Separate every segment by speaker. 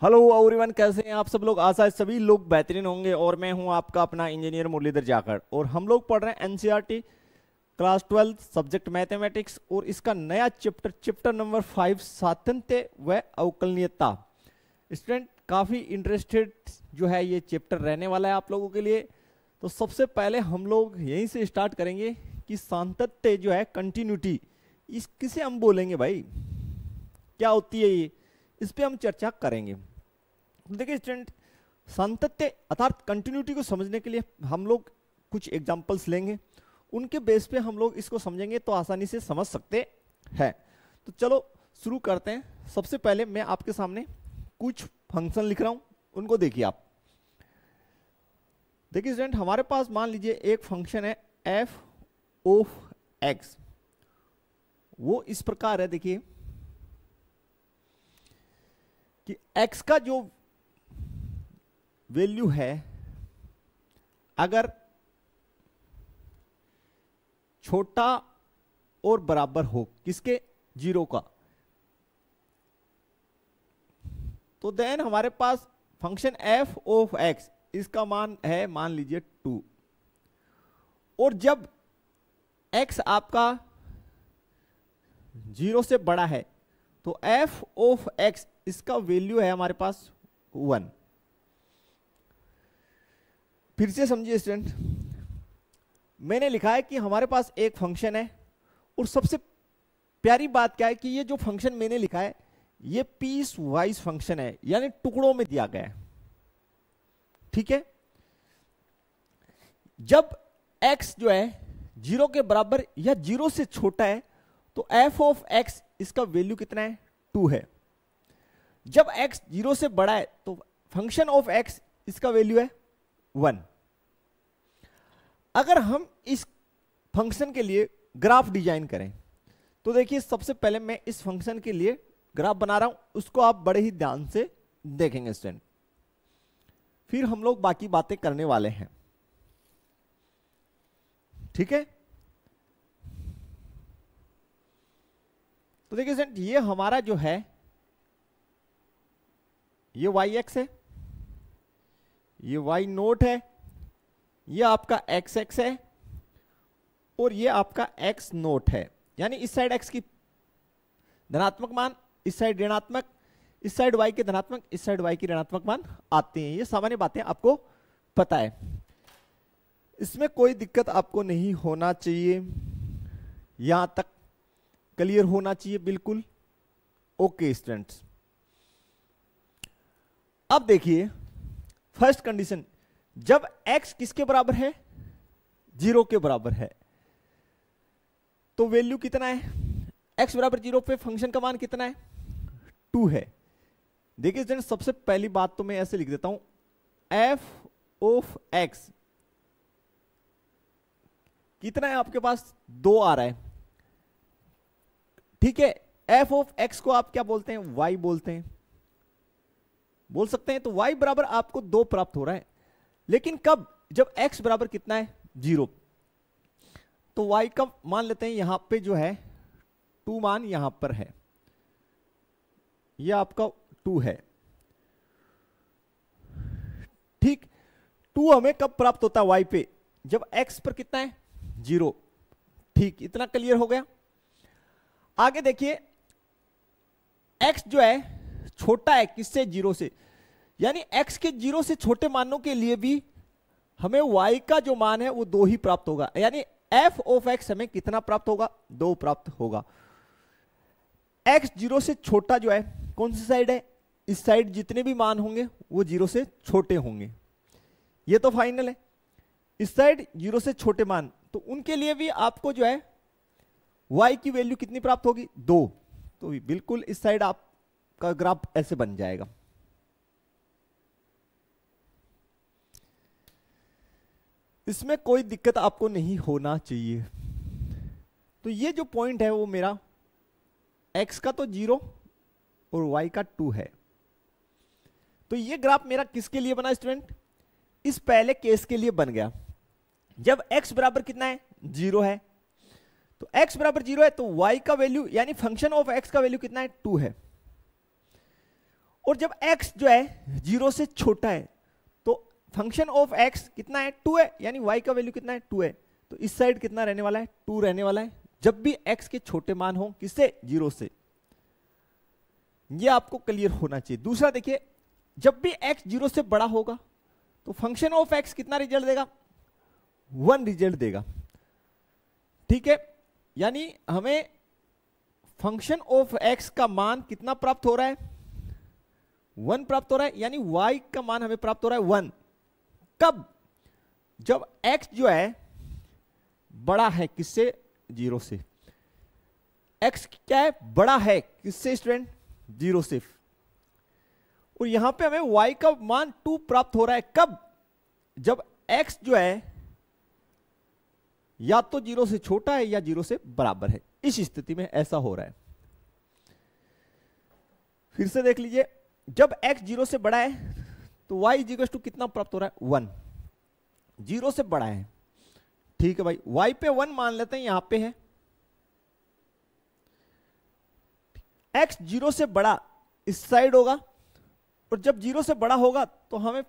Speaker 1: Hello everyone, कैसे हैं आप सब लोग। आशा है सभी लोग बेहतरीन होंगे और मैं हूं आपका अपना इंजीनियर मुरलीधर जाखड़ और हम लोग पढ़ रहे हैं एनसीईआरटी क्लास 12 सब्जेक्ट मैथमेटिक्स और इसका नया चैप्टर नंबर 5 सातत्य व अवकलनीयता। स्टूडेंट काफ़ी इंटरेस्टेड जो है ये चैप्टर रहने वाला है आप लोगों के लिए। तो सबसे पहले हम लोग यहीं से स्टार्ट करेंगे कि सातत्य जो है कंटिन्यूटी, इस किसे हम बोलेंगे भाई, क्या होती है ये, इस पे हम चर्चा करेंगे। देखिए स्टूडेंट, सातत्य अर्थात कंटिन्यूटी को समझने के लिए हम लोग कुछ एग्जांपल्स लेंगे, उनके बेस पे हम लोग इसको समझेंगे तो आसानी से समझ सकते हैं। तो चलो शुरू करते हैं। सबसे पहले मैं आपके सामने कुछ फंक्शन लिख रहा हूं, उनको देखिए आप। देखिए स्टूडेंट, हमारे पास मान लीजिए एक फंक्शन है एफ ऑफ एक्स। वो इस प्रकार है, देखिए कि x का जो वैल्यू है अगर छोटा और बराबर हो किसके, 0 का, तो देन हमारे पास फंक्शन f ऑफ x इसका मान है मान लीजिए 2। और जब x आपका 0 से बड़ा है तो f ऑफ x इसका वैल्यू है हमारे पास 1। फिर से समझिए स्टूडेंट, मैंने लिखा है कि हमारे पास एक फंक्शन है और सबसे प्यारी बात क्या है कि ये जो फंक्शन मैंने लिखा है ये पीस वाइज फंक्शन है, यानी टुकड़ों में दिया गया है। ठीक है, जब x जो है 0 के बराबर या 0 से छोटा है तो f ऑफ x इसका वैल्यू कितना है, 2 है। जब x 0 से बड़ा है तो फंक्शन ऑफ x इसका वैल्यू है 1। अगर हम इस फंक्शन के लिए ग्राफ डिजाइन करें तो देखिए सबसे पहले मैं इस फंक्शन के लिए ग्राफ बना रहा हूं, उसको आप बड़े ही ध्यान से देखेंगे स्टूडेंट, फिर हम लोग बाकी बातें करने वाले हैं। ठीक है, तो देखिए स्टूडेंट, ये हमारा जो है ये वाई एक्स है, ये वाई नोट है, ये आपका एक्स एक्स है और ये आपका एक्स नोट है। यानी इस साइड एक्स की धनात्मक मान, इस साइड ऋणात्मक, इस साइड वाई के धनात्मक, इस साइड वाई की ऋणात्मक मान आते हैं। ये सामान्य बातें आपको पता है, इसमें कोई दिक्कत आपको नहीं होना चाहिए, यहां तक क्लियर होना चाहिए बिल्कुल। ओके स्टूडेंट्स, अब देखिए फर्स्ट कंडीशन, जब x किसके बराबर है, 0 के बराबर है, तो वैल्यू कितना है, x बराबर 0 पे फंक्शन का मान कितना है, 2 है। देखिए स्टूडेंट, सबसे पहली बात तो मैं ऐसे लिख देता हूं, f ऑफ x कितना है आपके पास, 2 आ रहा है। ठीक है, f ऑफ x को आप क्या बोलते हैं, y बोलते हैं, बोल सकते हैं। तो y बराबर आपको 2 प्राप्त हो रहा है, लेकिन कब, जब x बराबर कितना है, 0। तो y का मान लेते हैं यहां पे जो है 2 मान यहां पर है, यह आपका 2 है। ठीक, 2 हमें कब प्राप्त होता है y पे, जब x पर कितना है, 0। ठीक, इतना क्लियर हो गया। आगे देखिए, x जो है छोटा है किससे, 0 से, यानी x के 0 से छोटे मानों के लिए भी हमें y का जो मान है वो 2 ही प्राप्त होगा। यानी f ऑफ x हमें कितना प्राप्त होगा, 2 प्राप्त होगा। x 0 से छोटा जो है कौन सी साइड है, इस साइड जितने भी मान होंगे वो 0 से छोटे होंगे, ये तो फाइनल है। इस साइड 0 से छोटे मान, तो उनके लिए भी आपको जो है y की वैल्यू कितनी प्राप्त होगी, 2। तो बिल्कुल इस साइड आपका ग्राफ ऐसे बन जाएगा। इसमें कोई दिक्कत आपको नहीं होना चाहिए। तो ये जो पॉइंट है वो मेरा x का तो 0 और y का 2 है। तो ये ग्राफ मेरा किसके लिए बना स्टूडेंट, इस पहले केस के लिए बन गया। जब x बराबर कितना है, 0 है, तो x बराबर 0 है तो y का वैल्यू यानी फंक्शन ऑफ x का वैल्यू कितना है, 2 है। और जब x जो है 0 से छोटा है तो फंक्शन ऑफ x कितना है 2 है, यानी y का वैल्यू कितना है 2 है, तो इस साइड कितना रहने वाला है 2 रहने वाला है जब भी x के छोटे मान हो किससे 0 से। ये आपको क्लियर होना चाहिए। दूसरा देखिए, जब भी x 0 से बड़ा होगा तो फंक्शन ऑफ x कितना रिजल्ट देगा 1 रिजल्ट देगा, ठीक है। यानी हमें फंक्शन ऑफ x का मान कितना प्राप्त हो रहा है 1 प्राप्त हो रहा है, यानी y का मान हमें प्राप्त हो रहा है 1। कब? जब x जो है बड़ा है किससे 0 से। x क्या है बड़ा है किससे स्टूडेंट 0 से। और यहां पे हमें y का मान 2 प्राप्त हो रहा है कब? जब x जो है या तो 0 से छोटा है या 0 से बराबर है। इस स्थिति में ऐसा हो रहा है। फिर से देख लीजिए, जब x 0 से बड़ा है तो y इक्वल टू कितना प्राप्त हो रहा है 1, 0 से बड़ा है, ठीक है भाई। y पे 1 मान लेते हैं, यहां पे है x 0 से बड़ा इस साइड होगा, और जब 0 से बड़ा होगा तो हमें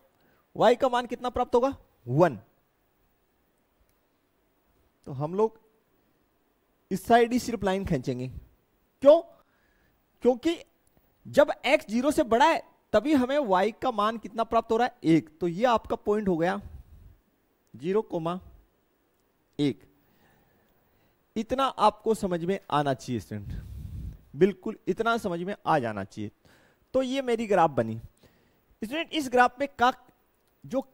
Speaker 1: y का मान कितना प्राप्त होगा 1। तो हम लोग इस साइड ही सिर्फ लाइन खींचेंगे। क्यों? क्योंकि जब x 0 से बड़ा है तभी हमें y का मान कितना प्राप्त हो रहा है 1। तो ये आपका पॉइंट हो गया 0,1। इतना आपको समझ में आना चाहिए स्टूडेंट, बिल्कुल इतना समझ में आ जाना चाहिए। तो ये मेरी ग्राफ बनी स्टूडेंट। इस ग्राफ में का जो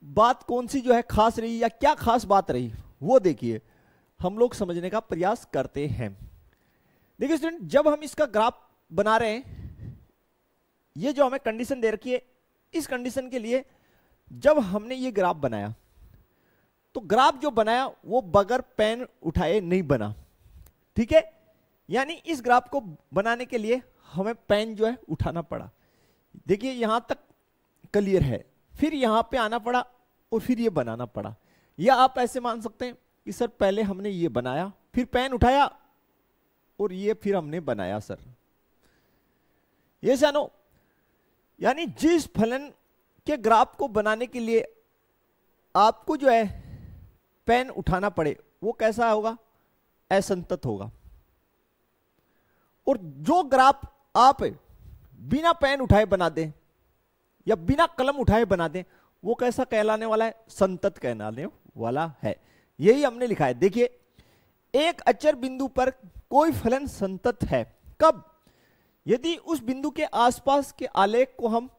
Speaker 1: बात कौन सी जो है खास रही या क्या खास बात रही वो देखिए, हम लोग समझने का प्रयास करते हैं। देखिए स्टूडेंट, जब हम इसका ग्राफ बना रहे हैं, ये जो हमें कंडीशन दे रखी है, इस कंडीशन के लिए जब हमने ये ग्राफ बनाया तो ग्राफ जो बनाया वो बगैर पेन उठाए नहीं बना, ठीक है। यानी इस ग्राफ को बनाने के लिए हमें पेन जो है उठाना पड़ा। देखिए यहां तक क्लियर है, फिर यहां पे आना पड़ा और फिर ये बनाना पड़ा। या आप ऐसे मान सकते हैं कि सर पहले हमने ये बनाया, फिर पेन उठाया और ये फिर हमने बनाया सर, ये जानो। यानी जिस फलन के ग्राफ को बनाने के लिए आपको जो है पेन उठाना पड़े वो कैसा होगा असंतत होगा, और जो ग्राफ आप बिना पेन उठाए बना दें या बिना कलम उठाए बना दें वो कैसा कहलाने वाला है संतत कहलाने वाला है। यही हमने लिखा है। देखिए, एक अचर बिंदु पर कोई फलन संतत है कब? यदि उस बिंदु के आसपास के आलेख को हम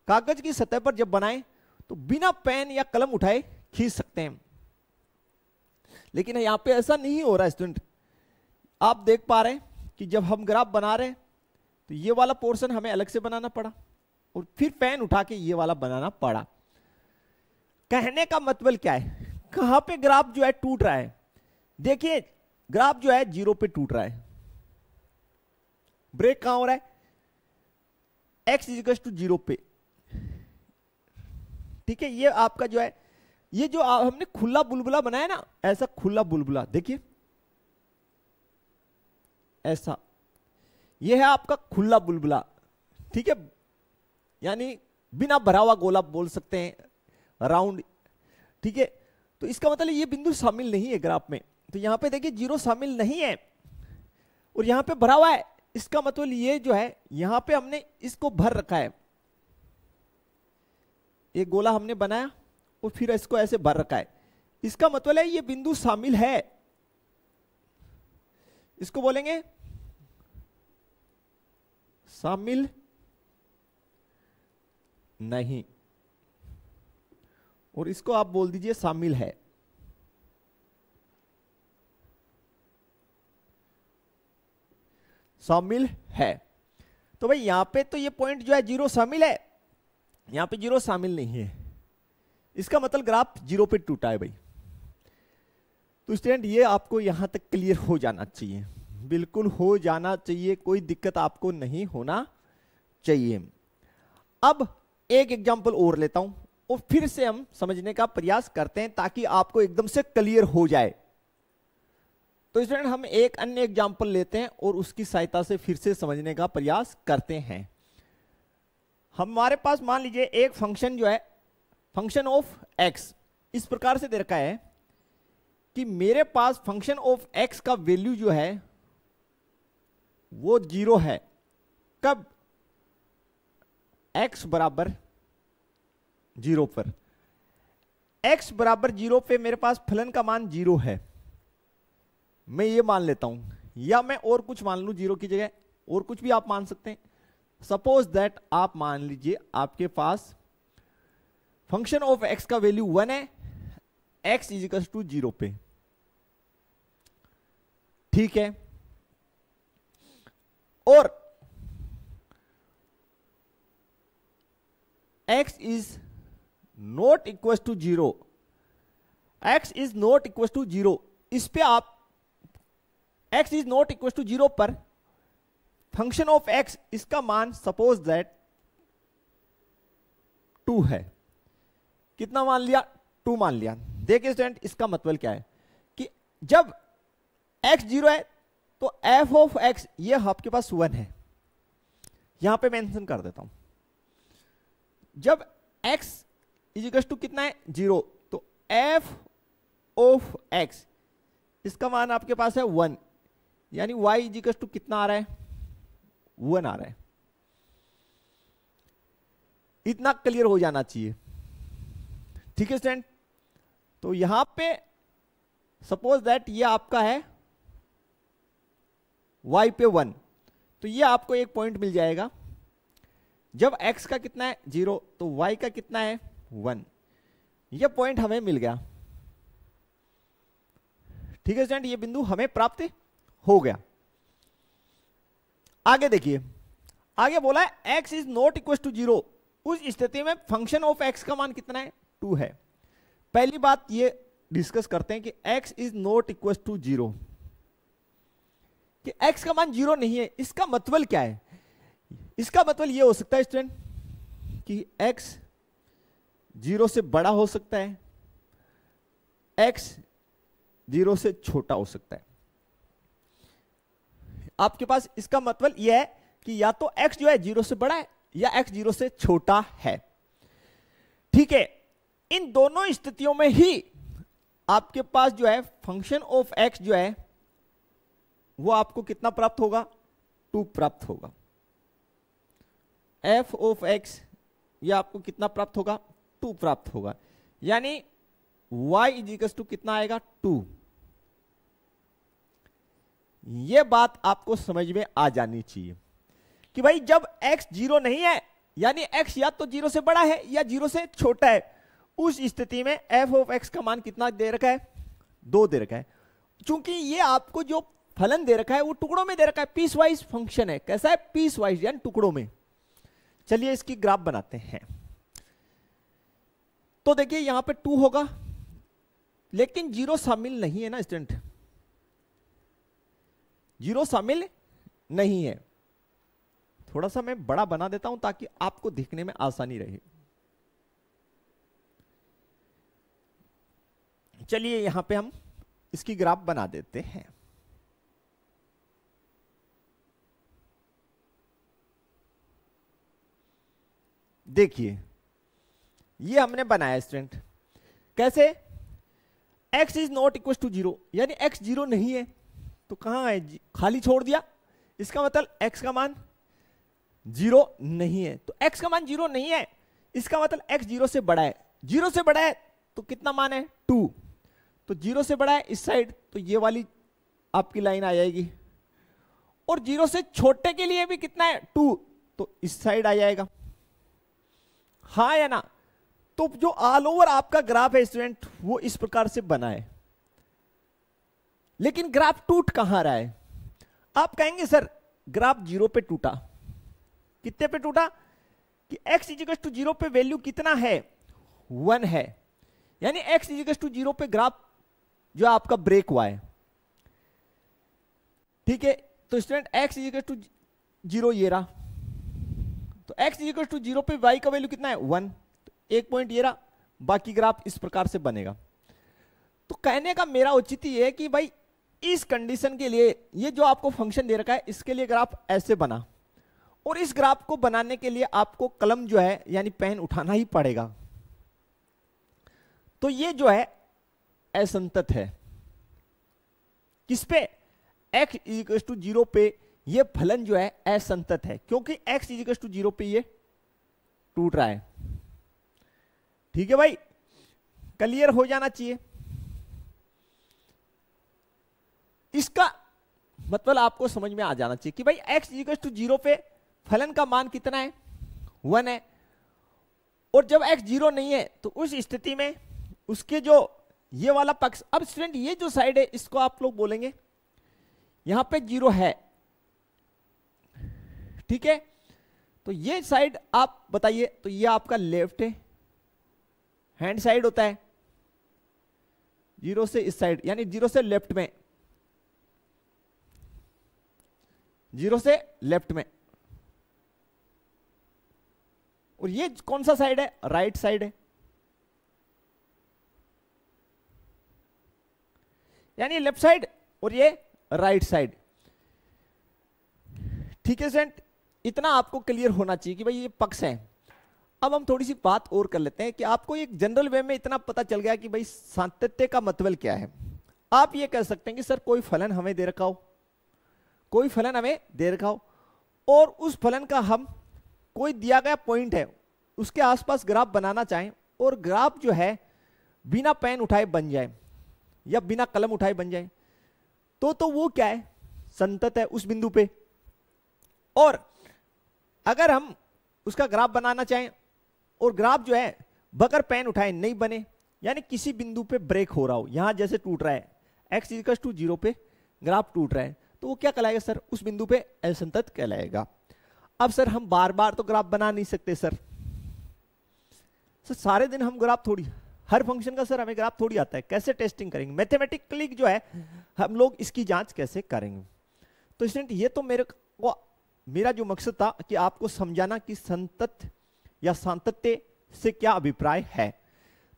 Speaker 1: कागज की सतह पर जब बनाएं तो बिना पेन या कलम उठाए खींच सकते हैं। लेकिन यहां पे ऐसा नहीं हो रहा है स्टूडेंट। आप देख पा रहे हैं कि जब हम ग्राफ बना रहे हैं तो ये वाला पोर्शन हमें अलग से बनाना पड़ा और फिर पेन उठा के ये वाला बनाना पड़ा। कहने का मतलब क्या है, कहां पे ग्राफ जो है टूट रहा है? देखिए ग्राफ जो है 0 पे टूट रहा है। ब्रेक कहां हो रहा है? x इक्वल टू 0 पे, ठीक है। ये आपका जो है, ये जो हमने खुला बुलबुला बनाया ना, ऐसा खुला बुलबुला, देखिए ऐसा, ये है आपका खुला बुलबुला, ठीक है। यानी बिना भरा हुआ गोला बोल सकते हैं, राउंड, ठीक है। तो इसका मतलब ये बिंदु शामिल नहीं है ग्राफ में। तो यहां पे देखिए 0 शामिल नहीं है और यहां पे भरा हुआ है। इसका मतलब ये जो है यहां पे हमने इसको भर रखा है, एक गोला हमने बनाया और फिर इसको ऐसे भर रखा है। इसका मतलब है ये बिंदु शामिल है, इसको बोलेंगे शामिल नहीं, और इसको आप बोल दीजिए शामिल है। शामिल है। तो भाई यहां पे तो ये पॉइंट जो है 0 शामिल है, यहां पे 0 शामिल नहीं है। इसका मतलब ग्राफ 0 पे टूटा है भाई। तो स्टूडेंट ये आपको यहां तक क्लियर हो जाना चाहिए, बिल्कुल हो जाना चाहिए, कोई दिक्कत आपको नहीं होना चाहिए। अब एक एग्जांपल और लेता हूं और फिर से हम समझने का प्रयास करते हैं ताकि आपको एकदम से क्लियर हो जाए। तो स्टूडेंट हम एक अन्य एग्जांपल लेते हैं और उसकी सहायता से फिर से समझने का प्रयास करते हैं। हमारे पास मान लीजिए एक फंक्शन जो है फंक्शन ऑफ एक्स इस प्रकार से दे रखा है कि मेरे पास फंक्शन ऑफ एक्स का वैल्यू जो है वो 0 है। कब? x बराबर 0 पर। x बराबर 0 पे मेरे पास फलन का मान 0 है, मैं ये मान लेता हूं, या मैं और कुछ मान लूं 0 की जगह, और कुछ भी आप मान सकते हैं। सपोज दैट आप मान लीजिए आपके पास फंक्शन ऑफ x का वैल्यू 1 है, x इज इक्वल टू 0 पे, ठीक है। और x is not equal to 0, x is not equal to 0, इस पे आप x is not equal to 0 पर फंक्शन ऑफ x इसका मान सपोज दैट 2 है। कितना मान लिया? 2 मान लिया। देखिए स्टूडेंट, इसका मतलब क्या है कि जब x 0 है तो f ऑफ x ये आपके पास 1 है, यहां पे मेंशन कर देता हूं। जब x इज इक्वल टू कितना है? 0, तो f ऑफ x इसका मान आपके पास है 1, यानी y इज इक्वल टू कितना आ रहा है? 1 आ रहा है। इतना क्लियर हो जाना चाहिए, ठीक है स्टूडेंट। तो यहां पे सपोज दैट ये आपका है y पे 1, तो ये आपको एक पॉइंट मिल जाएगा। जब x का कितना है? 0, तो y का कितना है? 1। ये पॉइंट हमें मिल गया, ठीक है स्टूडेंट, ये बिंदु हमें प्राप्त हो गया। आगे देखिए, आगे बोला है x is not equal to 0, उस स्थिति में फंक्शन ऑफ x का मान कितना है? 2 है। पहली बात ये डिस्कस करते हैं कि x is not equal to 0, कि x का मान 0 नहीं है। इसका मतलब क्या है? इसका मतलब ये हो सकता है स्टूडेंट कि x 0 से बड़ा हो सकता है, x 0 से छोटा हो सकता है। आपके पास इसका मतलब यह है कि या तो x जो है 0 से बड़ा है या x 0 से छोटा है, ठीक है। इन दोनों स्थितियों में ही आपके पास जो है फंक्शन ऑफ x जो है वो आपको कितना प्राप्त होगा? 2 प्राप्त होगा। f ऑफ x ये आपको कितना प्राप्त होगा? 2 प्राप्त होगा, यानी y इज इक्वल टू कितना आएगा? 2। ये बात आपको समझ में आ जानी चाहिए कि भाई जब x 0 नहीं है, यानी x या तो 0 से बड़ा है या 0 से छोटा है, उस स्थिति में f ऑफ x का मान कितना दे रखा है? 2 दे रखा है। चूंकि ये आपको जो फलन दे रखा है वो टुकड़ों में दे रखा है, पीस वाइज फंक्शन है। कैसा है? पीस वाइज, यानी टुकड़ों में। चलिए इसकी ग्राफ बनाते हैं। तो देखिए यहां पे 2 होगा, लेकिन 0 शामिल नहीं है ना स्टूडेंट, 0 शामिल नहीं है। थोड़ा सा मैं बड़ा बना देता हूं ताकि आपको देखने में आसानी रहे। चलिए यहां पे हम इसकी ग्राफ बना देते हैं। देखिए ये हमने बनाया स्टूडेंट, कैसे? x is not equal to 0, यानी x 0 नहीं है, तो कहां है? खाली छोड़ दिया। इसका मतलब x का मान 0 नहीं है, तो x का मान 0 नहीं है, इसका मतलब x 0 से बड़ा है। 0 से बड़ा है तो कितना मान है? 2। तो 0 से बड़ा है इस साइड, तो ये वाली आपकी लाइन आ जाएगी। और 0 से छोटे के लिए भी कितना है? 2, तो इस साइड आ जाएगा। हाँ या ना? तो जो ऑल ओवर आपका ग्राफ है स्टूडेंट वो इस प्रकार से बना है, लेकिन ग्राफ टूट कहां रहा है? आप कहेंगे सर ग्राफ 0 पे टूटा। कितने पे टूटा? कि x इज इक्वल टू 0 पे वैल्यू कितना है? 1 है, यानी x इज इक्वल टू 0 पे ग्राफ जो आपका ब्रेक हुआ है, ठीक है। तो student x is equal to 0 ये रहा, तो x इज इक्वल टू 0 पे y का वैल्यू कितना है? 1। तो एक पॉइंट ये रहा, बाकी ग्राफ इस प्रकार से बनेगा। तो कहने का मेरा औचित्य ये है कि भाई इस कंडीशन के लिए ये जो आपको फंक्शन दे रखा है इसके लिए ग्राफ ऐसे बना, और इस ग्राफ को बनाने के लिए आपको कलम जो है यानी पेन उठाना ही पड़ेगा। तो ये जो है असंतत है किस पे, x इक्वल टू 0 पे ये फलन जो है असंतत है, क्योंकि x इक्वल टू 0 पे ये टूट रहा है। ठीक है भाई, क्लियर हो जाना चाहिए। इसका मतलब आपको समझ में आ जाना चाहिए कि भाई x इक्वल टू 0 पे फलन का मान कितना है, 1 है, और जब x 0 नहीं है तो उस स्थिति में उसके जो ये वाला पक्ष, अब स्टूडेंट ये जो साइड है इसको आप लोग बोलेंगे यहां पे 0 है, ठीक है, तो ये साइड आप बताइए, तो ये आपका लेफ्ट हैंड साइड होता है, 0 से इस साइड यानी 0 से लेफ्ट में, 0 से लेफ्ट में, और ये कौन सा साइड है, राइट साइड है, यानी लेफ्ट साइड और ये राइट साइड। ठीक है स्टूडेंट, इतना आपको क्लियर होना चाहिए कि भाई ये पक्ष है। अब हम थोड़ी सी बात और कर लेते हैं कि आपको एक जनरल वे में इतना पता चल गया कि भाई सातत्य का मतलब क्या है। आप ये कह सकते हैं कि सर कोई फलन हमें दे रखा हो, कोई फलन हमें दे रखा हो, और उस फलन का हम कोई दिया गया पॉइंट है उसके आसपास ग्राफ बनाना चाहें, और ग्राफ जो है बिना पेन उठाए बन जाए या बिना कलम उठाए बन जाए, तो वो क्या है, संतत है उस बिंदु पे। और अगर हम उसका ग्राफ बनाना चाहें और ग्राफ जो है बगैर पेन उठाए नहीं बने, यानी किसी बिंदु पे ब्रेक हो रहा हो, यहां जैसे टूट रहा है x इक्वल टू 0 पे ग्राफ टूट रहा है, तो वो क्या कहलाएगा सर, उस बिंदु पे असंतत कहलाएगा। अब सर हम बार बार तो ग्राफ बना नहीं सकते सर सारे दिन हम ग्राफ थोड़ी, हर फंक्शन का सर हमें ग्राफ थोड़ी आता है, कैसे टेस्टिंग करेंगे, मैथमेटिकली जो है हम लोग इसकी जांच कैसे करेंगे। तो स्टूडेंट ये तो मेरा जो मकसद था कि आपको समझाना कि संतत या सातत्य से क्या अभिप्राय है,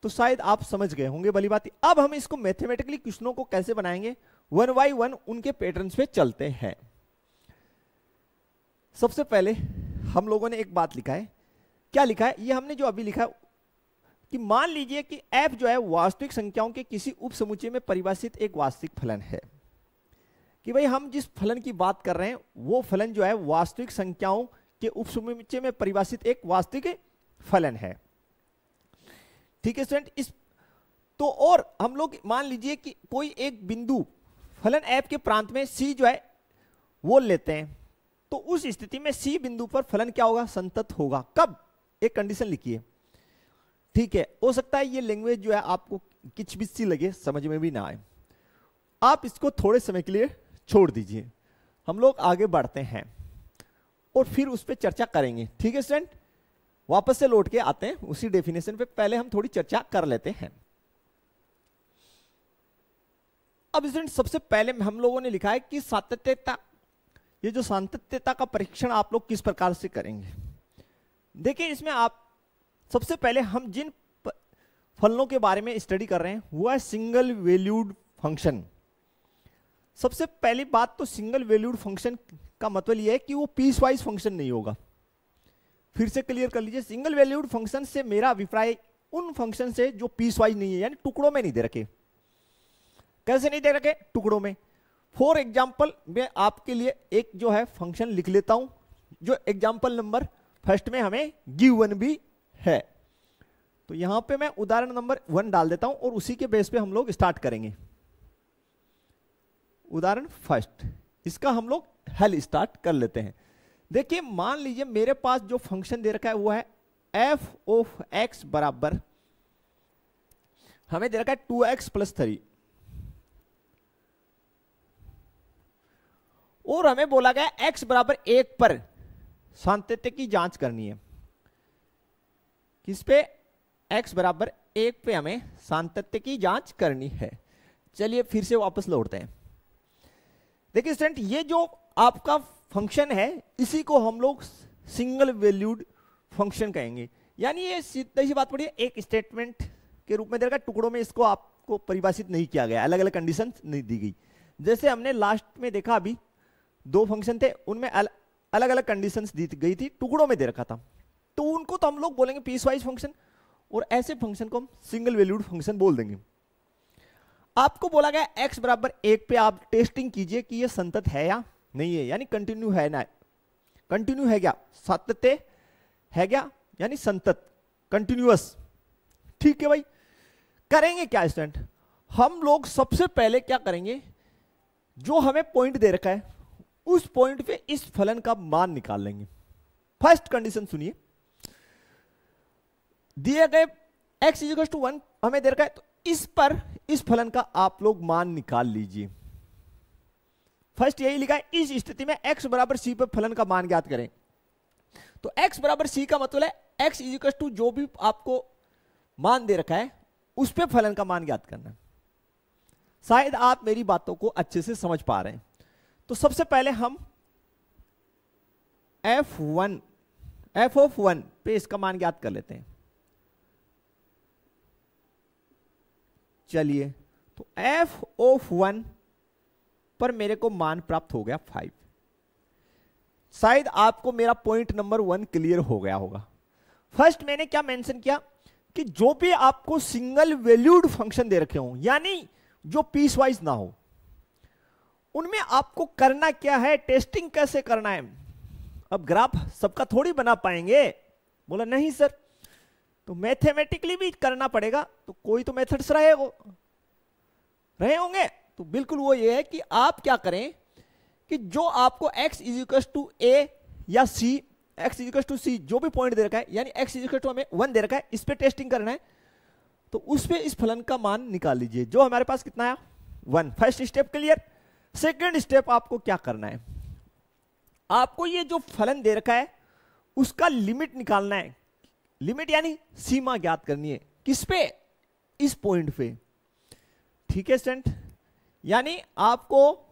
Speaker 1: तो शायद आप समझ गए होंगे, भली बात। अब हम इसको मैथमेटिकली क्वेश्चनों को कैसे बनाएंगे, 1 बाय 1 उनके पैटर्न्स पे चलते हैं। सबसे पहले हम लोगों ने एक बात लिखा है, क्या लिखा है, ये हमने जो अभी लिखा है कि मान लीजिए कि f जो है वास्तविक संख्याओं के किसी उप समुच्चय में परिभाषित एक वास्तविक फलन है, कि भाई हम जिस फलन की बात कर रहे हैं वो फलन जो है वास्तविक संख्याओं के उप समुच्चय में परिभाषित एक वास्तविक फलन है। ठीक है स्टूडेंट, इस तो और हम लोग मान लीजिए कि कोई एक बिंदु फलन f के प्रांत में c जो है वो लेते हैं, तो उस स्थिति में c बिंदु पर फलन क्या होगा, संतत होगा। कब, एक कंडीशन लिखिए। ठीक है, हो सकता है ये लैंग्वेज जो है आपको किचबिच सी लगे, समझ में भी ना आए, आप इसको थोड़े समय के लिए छोड़ दीजिए, हम लोग आगे बढ़ते हैं और फिर उस पर चर्चा करेंगे। ठीक है स्टूडेंट, वापस से लौट के आते हैं उसी डेफिनेशन पे, पहले हम थोड़ी चर्चा कर लेते हैं। अब स्टूडेंट सबसे पहले हम लोगों ने लिखा है कि सातत्यता, ये जो सातत्यता का परीक्षण आप लोग किस प्रकार से करेंगे। देखिए इसमें आप सबसे पहले हम जिन फलनों के बारे में स्टडी कर रहे हैं वो है सिंगल वैल्यूड फंक्शन। सबसे पहली बात तो सिंगल वैल्यूड फंक्शन का मतलब ये है कि वो पीस वाइज फंक्शन नहीं होगा। फिर से क्लियर कर लीजिए, सिंगल वैल्यूड फंक्शन से मेरा अभिप्राय उन फंक्शन से जो पीस वाइज नहीं है, यानी टुकड़ों में नहीं दे रखे। कैसे नहीं दे रखे, टुकड़ों में। फॉर एग्जाम्पल मैं आपके लिए एक जो है फंक्शन लिख लेता हूं, जो एग्जाम्पल नंबर फर्स्ट में हमें गिवन भी है, तो यहां पे मैं उदाहरण नंबर 1 डाल देता हूं और उसी के बेस पे हम लोग स्टार्ट करेंगे। उदाहरण फर्स्ट, इसका हम लोग हल स्टार्ट कर लेते हैं। देखिए मान लीजिए मेरे पास जो फंक्शन दे रखा है वो है f ऑफ x बराबर, हमें दे रखा है 2x + 3, और हमें बोला गया x बराबर 1 पर सातत्य की जांच करनी है। किस पे, x बराबर 1 पे हमें सातत्य की जांच करनी है। चलिए फिर से वापस लौटते हैं। देखिए स्टूडेंट ये जो आपका फंक्शन है इसी को हम लोग सिंगल वैल्यूड फंक्शन कहेंगे, यानी ये सीधी सी बात पड़ी है, एक स्टेटमेंट के रूप में दे रखा है, टुकड़ों में इसको आपको परिभाषित नहीं किया गया, अलग अलग कंडीशन नहीं दी गई। जैसे हमने लास्ट में देखा अभी 2 फंक्शन थे, उनमें अलग अलग कंडीशंस दी गई थी, टुकड़ों में दे रखा था, तो उनको तो हम लोग बोलेंगे पीस वाइज फंक्शन, और ऐसे फंक्शन को हम सिंगल वैल्यूड फंक्शन बोल देंगे। आपको बोला गया x बराबर 1 पे आप टेस्टिंग कीजिए कि ये संतत है या नहीं है, यानी कंटिन्यू है ना, कंटिन्यू है क्या, सातत्य है क्या, यानी संतत, कंटिन्यूअस। ठीक है भाई, करेंगे क्या स्टूडेंट, हम लोग सबसे पहले क्या करेंगे, जो हमें पॉइंट दे रखा है उस पॉइंट पे इस फलन का मान निकाल लेंगे। फर्स्ट कंडीशन सुनिए, दिए गए x = 1 हमें दे रखा है, तो इस पर इस फलन का आप लोग मान निकाल लीजिए। फर्स्ट यही लिखा है, इस स्थिति में x बराबर c पर फलन का मान ज्ञात करें। तो x बराबर c का मतलब है x = जो भी आपको मान दे रखा है उस पे फलन का मान ज्ञात करना है। शायद आप मेरी बातों को अच्छे से समझ पा रहे हैं। तो सबसे पहले हम f(1) पे इसका मान ज्ञात कर लेते हैं। चलिए, तो f(1) पर मेरे को मान प्राप्त हो गया 5। शायद आपको मेरा पॉइंट नंबर 1 क्लियर हो गया होगा। फर्स्ट मैंने क्या मेंशन किया कि जो भी आपको सिंगल वैल्यूड फंक्शन दे रखे हो, यानी जो पीस वाइज ना हो, उनमें आपको करना क्या है, टेस्टिंग कैसे करना है। अब ग्राफ सबका थोड़ी बना पाएंगे, बोला नहीं सर, तो मैथमेटिकली भी करना पड़ेगा, तो कोई तो मेथड्स रहे होंगे। तो बिल्कुल वो ये है कि आप क्या करें कि जो आपको x = a या c, x = c जो भी पॉइंट दे रखा है, यानी x = हमें 1 दे रखा है, इस पे टेस्टिंग करना है, तो उस पे इस फलन का मान निकाल लीजिए, जो हमारे पास कितना है 1। First step clear. Second step आपको क्या करना है, आपको ये जो फलन दे रखा है उसका लिमिट निकालना है। लिमिट यानी सीमा ज्ञात करनी है, किस पे, इस पॉइंट पे। ठीक है स्टूडेंट, यानी आपको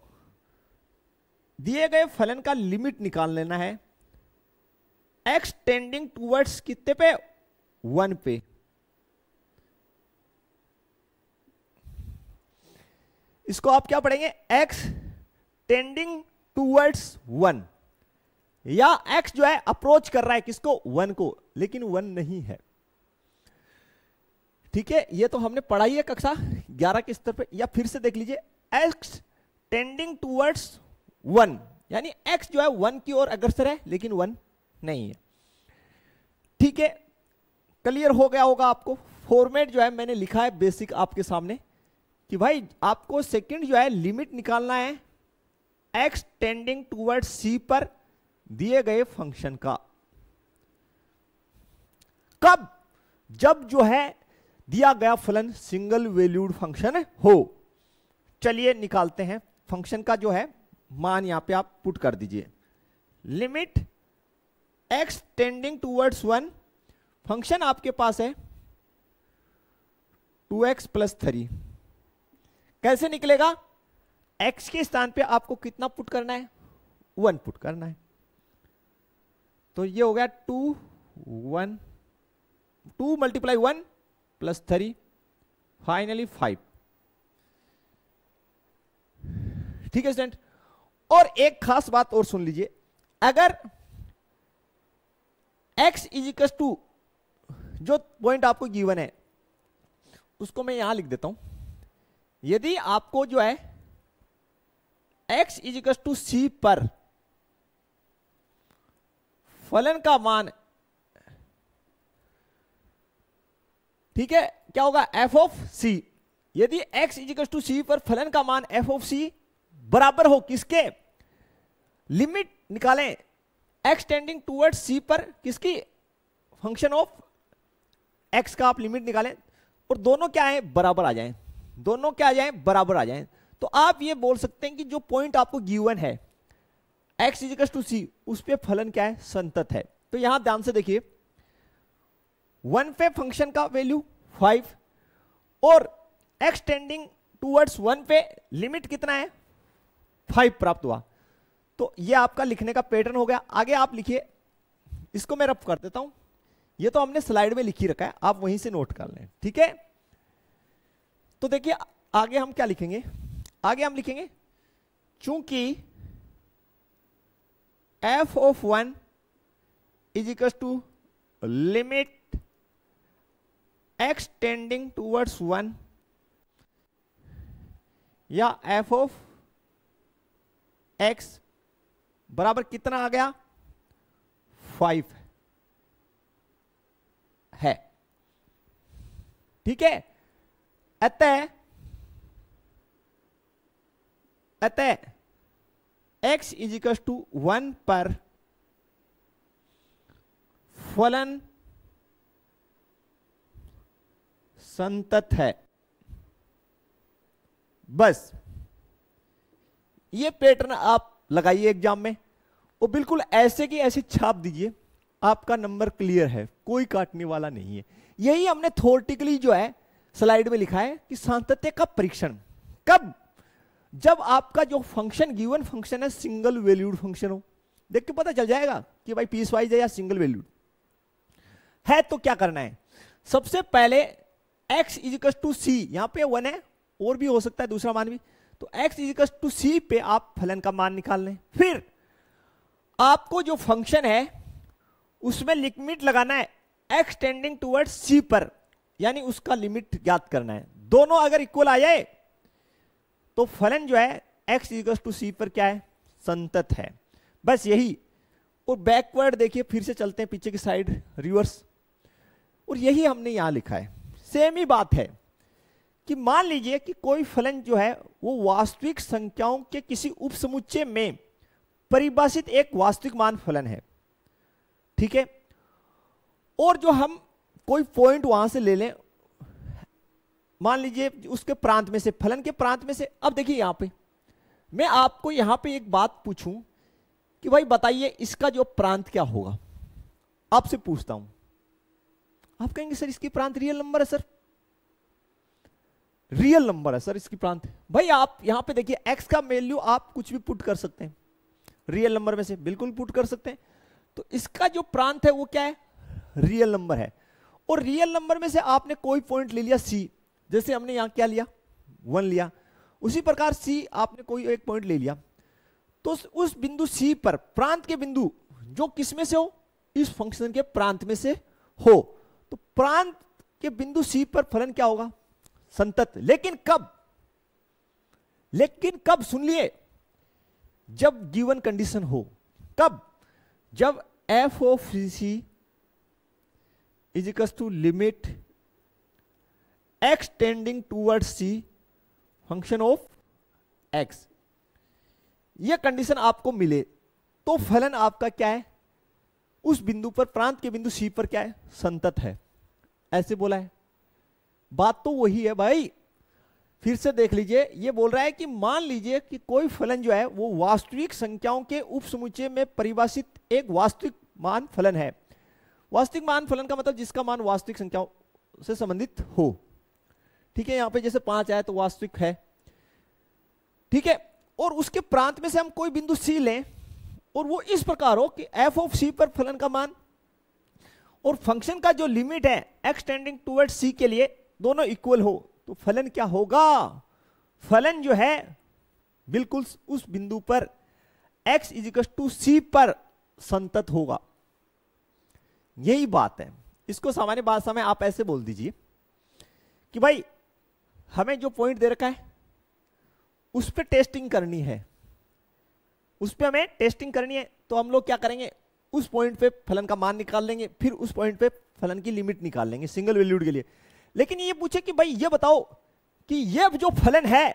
Speaker 1: दिए गए फलन का लिमिट निकाल लेना है x टेंडिंग टूवर्ड्स कितने पे, 1 पे। इसको आप क्या पढ़ेंगे, x टेंडिंग टूवर्ड्स 1, या x जो है अप्रोच कर रहा है किसको, 1 को, लेकिन 1 नहीं है। ठीक है, ये तो हमने पढ़ाई है कक्षा 11 के स्तर पे, या फिर से देख लीजिए, x टेंडिंग टूवर्ड्स 1, यानी x जो है 1 की ओर अग्रसर है, लेकिन 1 नहीं है। ठीक है, क्लियर हो गया होगा आपको। फॉर्मेट जो है मैंने लिखा है बेसिक आपके सामने, कि भाई आपको सेकंड जो है लिमिट निकालना है x टेंडिंग टूवर्ड्स c पर दिए गए फंक्शन का। कब, जब जो है दिया गया फलन सिंगल वैल्यूड फंक्शन हो। चलिए निकालते हैं, फंक्शन का जो है मान यहां पे आप पुट कर दीजिए। Limit x tending towards 1, function आपके पास है 2x + 3। कैसे निकलेगा, x के स्थान पे आपको कितना पुट करना है, 1 पुट करना है। तो ये हो गया 2 × 1 + 3, फाइनली 5। ठीक है स्टूडेंट, और एक खास बात और सुन लीजिए, अगर x = जो पॉइंट आपको गिवन है उसको मैं यहां लिख देता हूं। यदि आपको जो है x = c पर फलन का मान, ठीक है, क्या होगा, f(c). यदि x = c पर फलन का मान f(c) बराबर हो किसके, लिमिट निकालें x टेंडिंग टूवर्ड्स c पर किसकी, फंक्शन ऑफ x का आप लिमिट निकालें, और दोनों क्या है, बराबर आ जाएं, दोनों क्या आ जाएं, बराबर आ जाएं। तो आप ये बोल सकते हैं कि जो पॉइंट आपको गिवन है x = c, उस पे फलन क्या है, संतत है। तो यहां ध्यान से देखिए, 1 पे फंक्शन का वैल्यू 5, और x टेंडिंग टूवर्ड्स 1 पे लिमिट कितना है, 5 प्राप्त हुआ। तो ये आपका लिखने का पैटर्न हो गया। आगे आप लिखिए, इसको मैं रफ कर देता हूं, ये तो हमने स्लाइड में लिखी रखा है, आप वहीं से नोट कर लें। ठीक है, तो देखिए आगे हम क्या लिखेंगे, आगे हम लिखेंगे चूंकि f of 1 is equal to limit x tending towards 1 या एफ ऑफ एक्स बराबर कितना आ गया 5 है। ठीक है, अतः x इज इक्वल टू 1 पर फलन संतत है। बस ये पैटर्न आप लगाइए एग्जाम में और बिल्कुल ऐसे की ऐसे छाप दीजिए, आपका नंबर क्लियर है, कोई काटने वाला नहीं है। यही हमने थ्योरेटिकली जो है स्लाइड में लिखा है कि सातत्य का परीक्षण कब, जब आपका जो फंक्शन गिवन फंक्शन है सिंगल वैल्यूड फंक्शन हो। देख के पता चल जाएगा कि भाई पीस वाइज है या सिंगल वैल्यूड है। तो क्या करना है, सबसे पहले x इज इक्वल टू सी, यहां पे 1 है और भी हो सकता है दूसरा मान भी, तो x इज इक्वल टू सी पे आप फलन का मान निकाल लें। फिर आपको जो फंक्शन है उसमें लिमिट लगाना है x टेंडिंग टूवर्ड्स c पर, यानी उसका लिमिट ज्ञात करना है। दोनों अगर इक्वल आ जाए तो फलन जो है x इक्वल टू सी पर क्या है, संतत है। बस यही, और बैकवर्ड देखिए, फिर से चलते हैं पीछे की साइड, रिवर्स, और यही हमने यहां लिखा है। सेम ही बात है कि मान लीजिए कि कोई फलन जो है वो वास्तविक संख्याओं के किसी उपसमुच्चय में परिभाषित एक वास्तविक मान फलन है। ठीक है, और जो हम कोई पॉइंट वहां से ले लें, मान लीजिए उसके प्रांत में से, फलन के प्रांत में से। अब देखिए यहां पे मैं आपको यहां पे एक बात पूछूं कि भाई बताइए इसका जो प्रांत क्या होगा, आपसे पूछता हूं। आप कहेंगे सर इसकी प्रांत रियल नंबर है सर, रियल नंबर है सर इसकी प्रांत। भाई आप यहां पे देखिए x का वैल्यू आप कुछ भी पुट कर सकते हैं, रियल नंबर में से बिल्कुल पुट कर सकते हैं। तो इसका जो प्रांत है वो क्या है, रियल नंबर है। और रियल नंबर में से आपने कोई पॉइंट ले लिया c, जैसे हमने यहां क्या लिया 1 लिया, उसी प्रकार c आपने कोई एक पॉइंट ले लिया, तो उस बिंदु c पर प्रांत के बिंदु जो किस में से हो, इस फंक्शन के प्रांत में से हो, तो प्रांत के बिंदु c पर फलन क्या होगा, संतत। लेकिन कब, लेकिन कब, सुन लिए, जब गिवन कंडीशन हो। कब, जब f of c is equal to limit x tending towards c function of x, यह कंडीशन आपको मिले तो फलन आपका क्या है, उस बिंदु पर, प्रांत के बिंदु c पर क्या है, संतत है। ऐसे बोला है, बात तो वही है भाई। फिर से देख लीजिए, यह बोल रहा है कि मान लीजिए कि कोई फलन जो है वो वास्तविक संख्याओं के उपसमुच्चय में परिभाषित एक वास्तविक मान फलन है। वास्तविक मान फलन का मतलब जिसका मान वास्तविक संख्याओं से संबंधित हो। ठीक है, यहां पे जैसे 5 आया तो वास्तविक है। ठीक है, और उसके प्रांत में से हम कोई बिंदु c लें और वो इस प्रकार हो कि f ऑफ c पर फलन का मान और फंक्शन का जो लिमिट है x टेंडिंग टूवर्ड्स c के लिए दोनों इक्वल हो, तो फलन क्या होगा, फलन जो है बिल्कुल उस बिंदु पर x is equal to c पर संतत होगा। यही बात है। इसको सामान्य भाषा में आप ऐसे बोल दीजिए कि भाई हमें जो पॉइंट दे रखा है उस पर टेस्टिंग करनी है, उस पर हमें टेस्टिंग करनी है, तो हम लोग क्या करेंगे, उस पॉइंट पे फलन का मान निकाल लेंगे, फिर उस पॉइंट पे फलन की लिमिट निकाल लेंगे सिंगल वैल्यूड के लिए। लेकिन ये पूछे कि भाई ये बताओ कि ये जो फलन है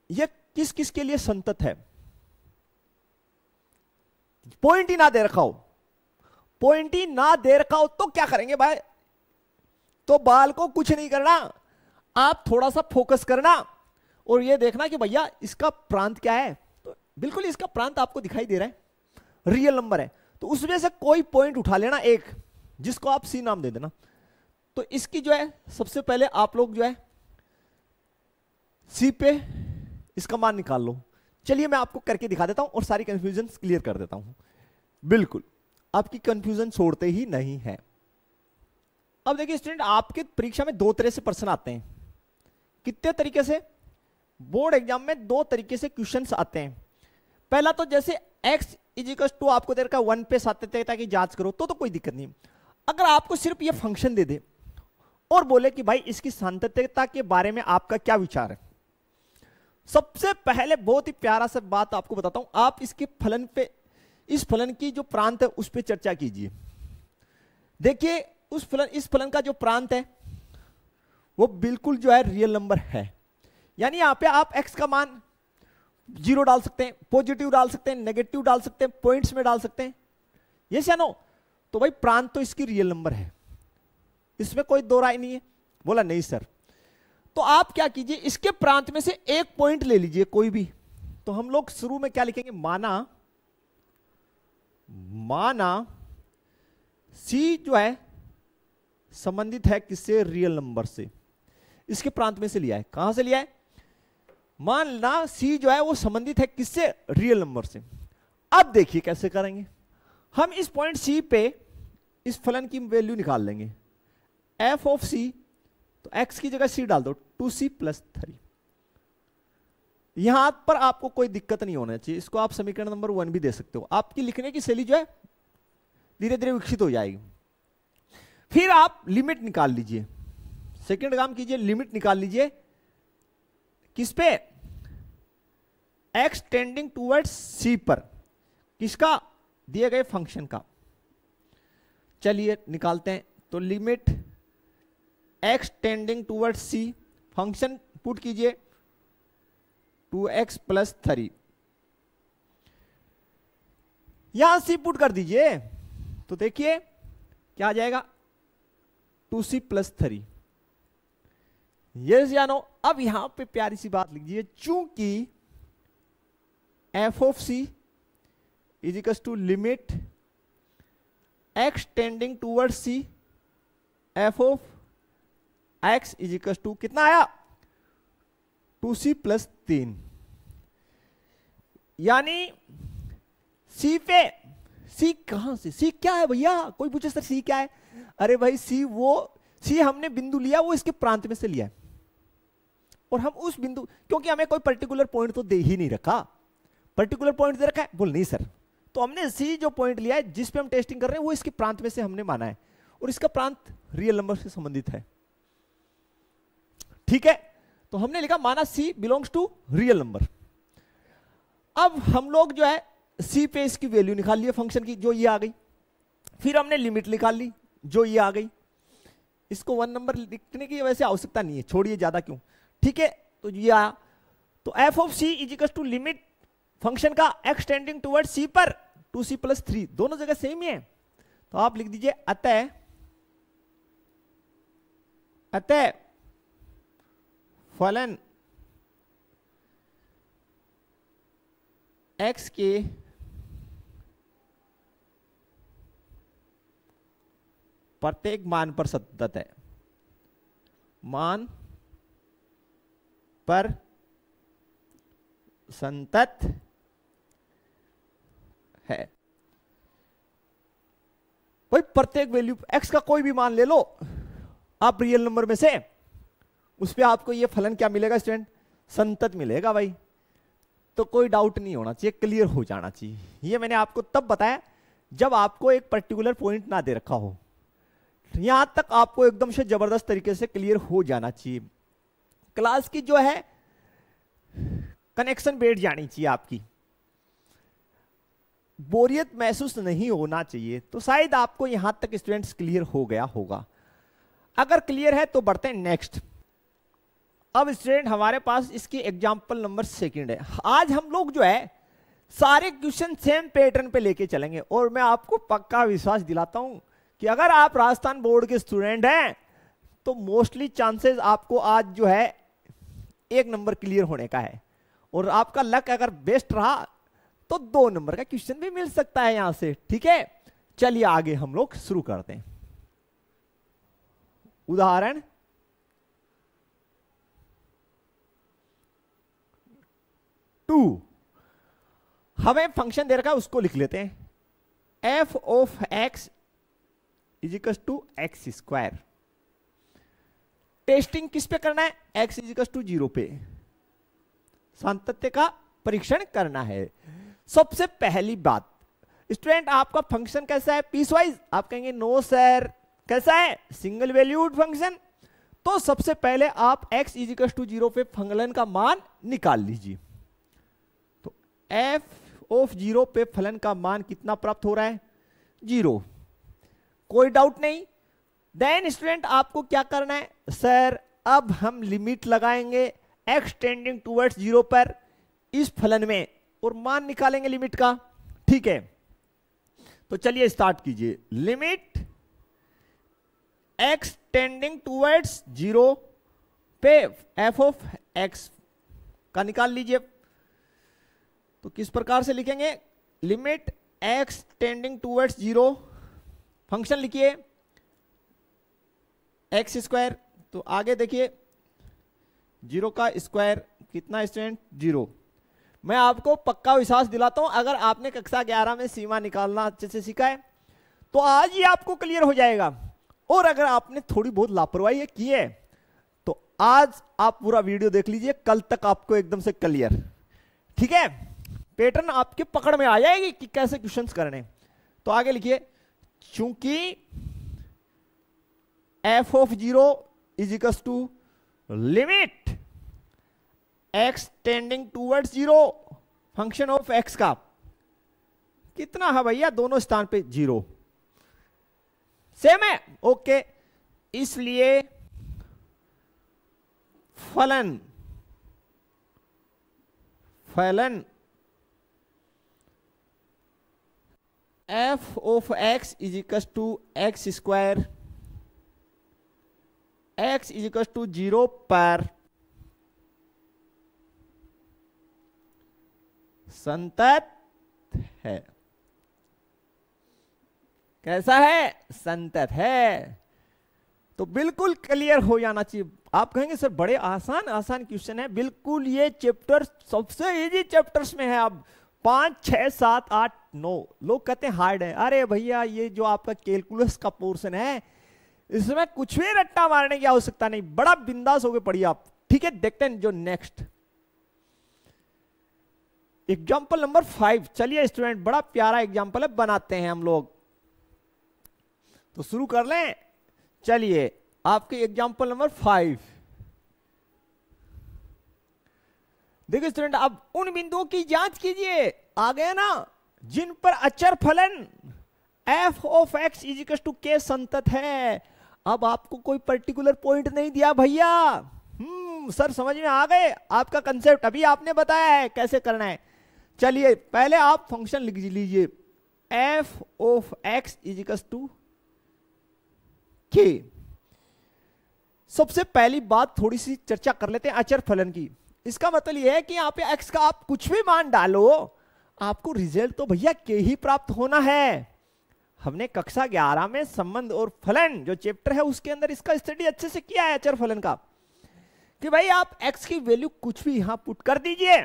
Speaker 1: ये किस किस के लिए संतत है, पॉइंट ही ना दे रखा हो, पॉइंट ही ना दे रखा हो तो क्या करेंगे भाई, तो बाल को कुछ नहीं करना, आप थोड़ा सा फोकस करना और ये देखना कि भैया इसका प्रांत क्या है। तो बिल्कुल इसका प्रांत आपको दिखाई दे रहा है, रियल नंबर है, तो उसमें से कोई पॉइंट उठा लेना एक, जिसको आप सी नाम दे देना। तो इसकी जो है सबसे पहले आप लोग जो है सी पे इसका मान निकाल लो। चलिए मैं आपको करके दिखा देता हूं और सारी कंफ्यूजन क्लियर कर देता हूं। बिल्कुल आपकी कंफ्यूजन छोड़ते ही नहीं है। अब देखिए स्टूडेंट, आपके परीक्षा में 2 तरह से प्रश्न आते हैं। कितने तरीके से, बोर्ड एग्जाम में 2 तरीके से क्वेश्चंस आते हैं। पहला तो जैसे x इजिकल्स टू आपको दे रखा है 1 पे सातत्यता की जांच करो तो कोई दिक्कत नहीं। अगर आपको सिर्फ ये फंक्शन दे दे और बोले कि भाई इसकी सातत्यता के बारे में आपका क्या विचार है, सबसे पहले बहुत ही प्यारा सा बात आपको बताता हूं, आप इसके फलन पे, इस फलन की जो प्रांत है उस पर चर्चा कीजिए। देखिए इस फलन का जो प्रांत है वो बिल्कुल जो है रियल नंबर है, यानी यहां पे आप x का मान 0 डाल सकते हैं, पॉजिटिव डाल सकते हैं, नेगेटिव डाल सकते हैं, पॉइंट्स में डाल सकते हैं, ये या नो। तो भाई प्रांत तो इसकी रियल नंबर है, इसमें कोई दो राय नहीं है। बोला नहीं सर, तो आप क्या कीजिए, इसके प्रांत में से एक पॉइंट ले लीजिए कोई भी। तो हम लोग शुरू में क्या लिखेंगे, माना C जो है संबंधित है किससे, रियल नंबर से। इसके प्रांत में से लिया है, कहां से लिया है, मानना C जो है वो संबंधित है किससे, रियल नंबर से। अब देखिए कैसे करेंगे, हम इस पॉइंट C पे इस फलन की वैल्यू निकाल लेंगे, f ऑफ C, तो x की जगह C डाल दो, 2C + 3। यहां पर आपको कोई दिक्कत नहीं होना चाहिए, इसको आप समीकरण नंबर 1 भी दे सकते हो, आपकी लिखने की शैली जो है धीरे धीरे विकसित हो जाएगी। फिर आप लिमिट निकाल लीजिए, सेकंड काम कीजिए, लिमिट निकाल लीजिए किस पे, x टेंडिंग टूवर्ड्स C पर, किसका, दिए गए फंक्शन का। चलिए निकालते हैं, तो limit x tending towards C, function put कीजिए 2x + 3, यहां C पुट कर दीजिए, तो देखिए क्या आ जाएगा, 2C + 3। यस या नो। अब यहां पे प्यारी सी बात लिखिए, चूंकि f of C equals to limit x tending towards C, f of x equals to कितना आया, 2C + 3, यानी C पे, C कहां से, C क्या है भैया, कोई पूछे सर C क्या है, अरे भाई C हमने बिंदु लिया वो इसके प्रांत में से लिया है, और हम उस बिंदु, क्योंकि हमें कोई पर्टिकुलर पॉइंट तो दे ही नहीं रखा, पर्टिकुलर पॉइंट दे रखा है, बोल नहीं सर, तो हमने C जो पॉइंट लिया है जिस पे हम टेस्टिंग कर रहे हैं वो इसके प्रांत में से हमने माना है, और इसका प्रांत रियल नंबर से संबंधित है। ठीक है, तो हमने लिखा माना C belongs to real number. अब हम लोग जो है C पे इसकी वैल्यू निकाल लिया फंक्शन की, जो ये आ गई, फिर हमने लिमिट निकाल ली जो ये आ गई। इसको 1 नंबर लिखने की वैसे आवश्यकता नहीं है, छोड़िए ज्यादा क्यों। ठीक है, तो ये आया, तो f of C equals to limit function का x टेंडिंग टुवर्ड्स C पर 2C + 3, दोनों जगह सेम ही है, तो आप लिख दीजिए अतः फलन x के प्रत्येक मान पर सतत है, मान पर संतत है। भाई प्रत्येक वैल्यू x का कोई भी मान ले लो आप रियल नंबर में से, उस पे आपको ये फलन क्या मिलेगा स्टूडेंट, संतत मिलेगा भाई। तो कोई डाउट नहीं होना चाहिए, क्लियर हो जाना चाहिए। ये मैंने आपको तब बताया जब आपको एक पर्टिकुलर पॉइंट ना दे रखा हो, यहां तक आपको एकदम से जबरदस्त तरीके से क्लियर हो जाना चाहिए। क्लास की जो है कनेक्शन बैठ जानी चाहिए, आपकी बोरियत महसूस नहीं होना चाहिए। तो शायद आपको यहां तक स्टूडेंट्स क्लियर हो गया होगा। अगर क्लियर है तो बढ़ते हैं नेक्स्ट। अब स्टूडेंट हमारे पास इसकी एग्जाम्पल नंबर 2 है। आज हम लोग जो है सारे क्वेश्चन सेम पैटर्न पे लेके चलेंगे, और मैं आपको पक्का विश्वास दिलाता हूं कि अगर आप राजस्थान बोर्ड के स्टूडेंट हैं तो मोस्टली चांसेस आपको आज जो है 1 नंबर क्लियर होने का है, और आपका लक अगर बेस्ट रहा तो 2 नंबर का क्वेश्चन भी मिल सकता है यहां से। ठीक है, चलिए आगे हम लोग शुरू करते हैं। उदाहरण 2, हमें फंक्शन दे रखा है उसको लिख लेते हैं, f of x equals to x²। Testing किस पे करना है, x इजिकल्स टू 0 पे सातत्य का परीक्षण करना है। सबसे पहली बात, स्टूडेंट आपका फंक्शन कैसा है, पीस वाइज? आप कहेंगे नो सर। कैसा है, सिंगल वैल्यूड फंक्शन। तो सबसे पहले आप x इज इक्वल टू 0 पे फलन का मान निकाल लीजिए। तो f ऑफ 0 पे फलन का मान कितना प्राप्त हो रहा है, 0। कोई डाउट नहीं। देन स्टूडेंट आपको क्या करना है, सर अब हम लिमिट लगाएंगे x टेंडिंग टूवर्ड्स 0 पर इस फलन में और मान निकालेंगे लिमिट का। ठीक है, तो चलिए स्टार्ट कीजिए। लिमिट x टेंडिंग टूवर्ड्स 0 पे f ऑफ x का निकाल लीजिए। तो किस प्रकार से लिखेंगे, limit x tending towards 0, function लिखिए एक्स स्क्वायर। तो आगे देखिए 0 का स्क्वायर कितना स्टूडेंट, 0। मैं आपको पक्का विश्वास दिलाता हूं, अगर आपने कक्षा 11 में सीमा निकालना अच्छे से सीखा है तो आज ही आपको क्लियर हो जाएगा। और अगर आपने थोड़ी बहुत लापरवाही की है तो आज आप पूरा वीडियो देख लीजिए, कल तक आपको एकदम से क्लियर। ठीक है, पैटर्न आपके पकड़ में आ जाएगी कि कैसे क्वेश्चंस करने। तो आगे लिखिए, चूंकि f of 0 is equal to limit x tending towards 0 function of x का कितना है भैया, दोनों स्थान पे 0 सेम है। ओके, इसलिए फलन f of x is equal to x square x is equal to 0 पर संतत है। कैसा है, संतत है। तो बिल्कुल क्लियर हो जाना चाहिए। आप कहेंगे सर बड़े आसान क्वेश्चन है, बिल्कुल ये चैप्टर सबसे इजी चैप्टर्स में है। अब 5, 6, 7, 8, 9 लोग कहते हैं हार्ड है। अरे भैया ये जो आपका कैलकुलस का पोर्शन है इसमें कुछ भी रट्टा मारने की आवश्यकता नहीं, बड़ा बिंदास होके पढ़िए आप। ठीक है, देखते हैं जो नेक्स्ट एग्जाम्पल नंबर 5। चलिए स्टूडेंट, बड़ा प्यारा एग्जाम्पल है, बनाते हैं हम लोग। तो शुरू कर लें। चलिए आपके एग्जाम्पल नंबर 5 देखिए स्टूडेंट, अब उन बिंदुओं की जांच कीजिए, आ गया ना, जिन पर अचर फलन f of x is equal to k संतत है। अब आपको कोई पर्टिकुलर पॉइंट नहीं दिया भैया। सर समझ में आ गए आपका कंसेप्ट, अभी आपने बताया है कैसे करना है। चलिए पहले आप फंक्शन लिख लीजिए f of x is equal to k। सबसे पहली बात थोड़ी सी चर्चा कर लेते हैं अचर फलन की। इसका मतलब यह है कि यहाँ पे x का आप कुछ भी मान डालो, आपको रिजल्ट तो भैया k ही प्राप्त होना है। हमने कक्षा 11 में संबंध और फलन जो चैप्टर है उसके अंदर इसका स्टडी अच्छे से किया है अचर फलन का, कि भाई आप x की वैल्यू कुछ भी यहां पुट कर दीजिए,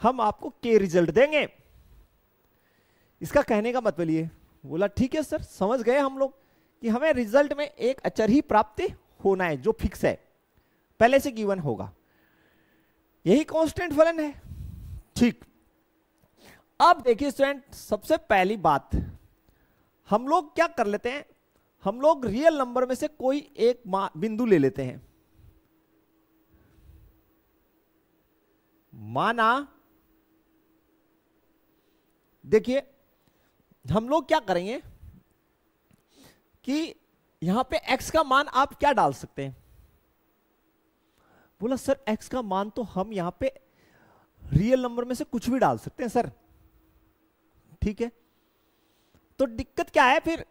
Speaker 1: हम आपको k रिजल्ट देंगे। इसका कहने का मतलब ये बोला, ठीक है सर समझ गए हम लोग कि हमें रिजल्ट में एक अचर ही प्राप्त होना है जो फिक्स है, पहले से गिवन होगा, यही कांस्टेंट फलन है। ठीक, अब देखिए स्टूडेंट, सबसे पहली बात हम लोग क्या कर लेते हैं, हम लोग रियल नंबर में से कोई एक बिंदु ले लेते हैं। माना देखिए हम लोग क्या करेंगे कि यहां पे x का मान आप क्या डाल सकते हैं। बोला सर x का मान तो हम यहां पे रियल नंबर में से कुछ भी डाल सकते हैं सर। ठीक है, तो दिक्कत क्या है, फिर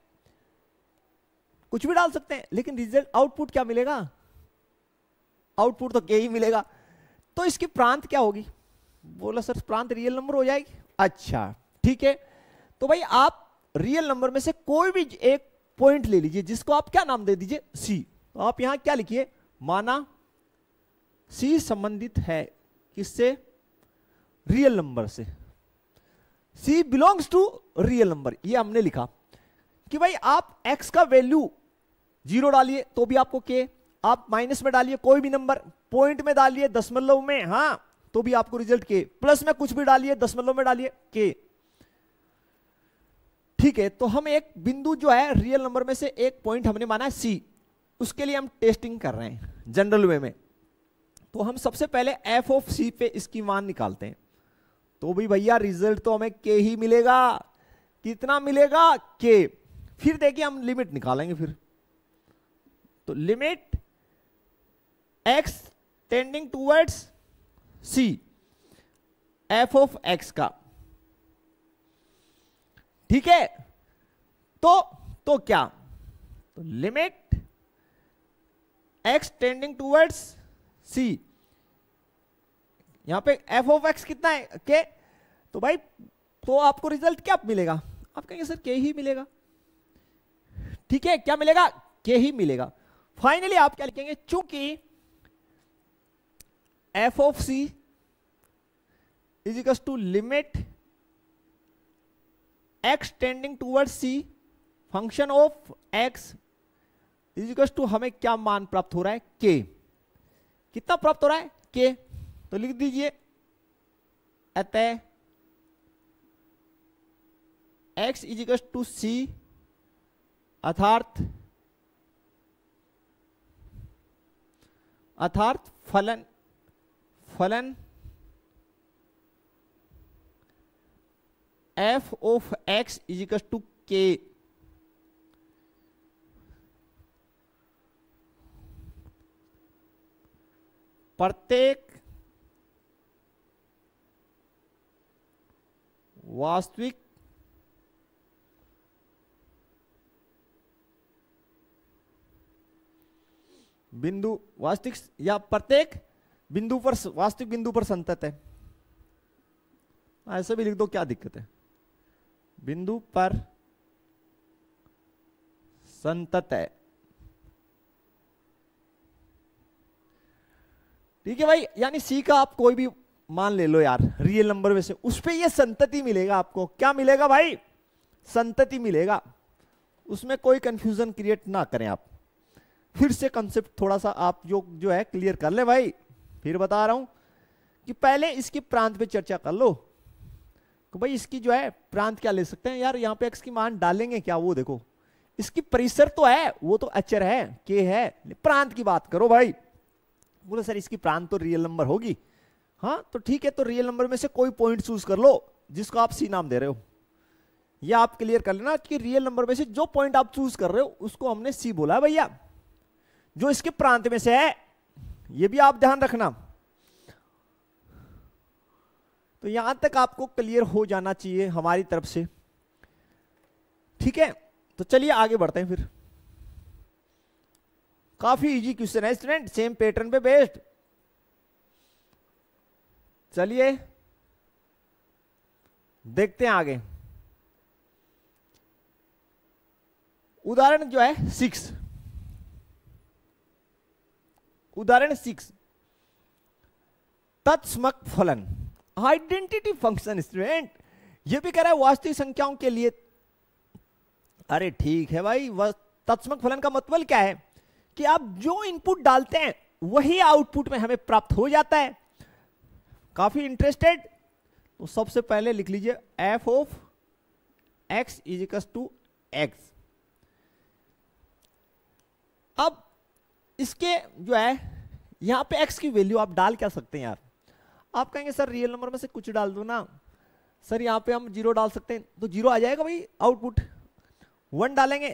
Speaker 1: कुछ भी डाल सकते हैं लेकिन रिजल्ट आउटपुट क्या मिलेगा, आउटपुट तो k ही मिलेगा। तो इसकी प्रांत क्या होगी। बोला सर प्रांत रियल नंबर हो जाएगी। अच्छा ठीक है, तो भाई आप रियल नंबर में से कोई भी एक पॉइंट ले लीजिए जिसको आप क्या नाम दे दीजिए c। तो आप यहां क्या लिखिए, माना c संबंधित है किससे, रियल नंबर से, c belongs to real number. ये हमने लिखा कि भाई आप x का वैल्यू 0 डालिए तो भी आपको k, आप माइनस में डालिए कोई भी नंबर, पॉइंट में डालिए, दशमलव में, हाँ तो भी आपको रिजल्ट k, प्लस में कुछ भी डालिए, दशमलव में डालिए k। ठीक है, तो हम एक बिंदु जो है रियल नंबर में से एक पॉइंट हमने माना है सी, उसके लिए हम टेस्टिंग कर रहे हैं जनरल वे में। तो हम सबसे पहले एफ ऑफ सी पे इसकी मान निकालते हैं। तो भी भैया रिजल्ट तो हमें के ही मिलेगा। कितना मिलेगा? के। फिर देखिए हम लिमिट निकालेंगे फिर। तो limit x tending towards c, f of x का, ठीक है। तो क्या? तो limit x tending towards c, यहां पे एफ ऑफ एक्स कितना है? के। तो भाई तो आपको रिजल्ट क्या मिलेगा? आप कहेंगे सर के ही मिलेगा। ठीक है, क्या मिलेगा? के ही मिलेगा। फाइनली आप क्या लिखेंगे? चूंकि f of c is equal to limit x tending toward c function of x is equal to, हमें क्या मान प्राप्त हो रहा है? के। कितना प्राप्त हो रहा है? के। तो लिख दीजिए अतः x is equal to c, अर्थात फलन f of x is equal to k. प्रत्येक वास्तविक बिंदु, वास्तविक या प्रत्येक बिंदु पर, वास्तविक बिंदु पर संतत है। ऐसे भी लिख दो, क्या दिक्कत है? बिंदु पर संतत है। ठीक है भाई, यानी सी का आप कोई भी मान ले लो यार रियल नंबर में से, उस पे ये संतति मिलेगा आपको। क्या मिलेगा भाई? संतति मिलेगा। उसमें कोई कंफ्यूजन क्रिएट ना करें आप। फिर से कंसेप्ट थोड़ा सा आप जो है क्लियर कर ले भाई। फिर बता रहा हूं कि पहले इसकी प्रांत पे चर्चा कर लो। तो भाई इसकी जो है प्रांत क्या ले सकते हैं यार? यहां पे एक्स की मान डालेंगे क्या? वो देखो इसकी परिसर तो है, वो तो अचर है, के है। प्रांत की बात करो भाई। बोले सर इसकी प्रांत तो रियल नंबर होगी। हाँ तो ठीक है, तो रियल नंबर में से कोई पॉइंट चूज कर लो जिसको आप सी नाम दे रहे हो। या आप क्लियर कर लेना कि रियल नंबर में से जो पॉइंट आप चूज कर रहे हो उसको हमने सी बोला है भैया, जो इसके प्रांत में से है। ये भी आप ध्यान रखना। तो यहां तक आपको क्लियर हो जाना चाहिए हमारी तरफ से। ठीक है, तो चलिए आगे बढ़ते हैं फिर। काफी इजी क्वेश्चन है स्टूडेंट, सेम पैटर्न पे बेस्ड। चलिए देखते हैं आगे। उदाहरण जो है 6, उदाहरण 6, तत्समक फलन, आइडेंटिटी फंक्शन। स्टूडेंट ये भी कह रहा है वास्तविक संख्याओं के लिए। अरे ठीक है भाई, तत्समक फलन का मतलब क्या है कि आप जो इनपुट डालते हैं वही आउटपुट में हमें प्राप्त हो जाता है। काफी इंटरेस्टेड? तो सबसे पहले लिख लीजिए f of x is equal to x. अब इसके जो है यहां पे x की वैल्यू आप डाल क्या सकते हैं यार? आप कहेंगे सर रियल नंबर में से कुछ डाल दो ना। सर यहां पे हम 0 डाल सकते हैं, तो 0 आ जाएगा भाई आउटपुट। 1 डालेंगे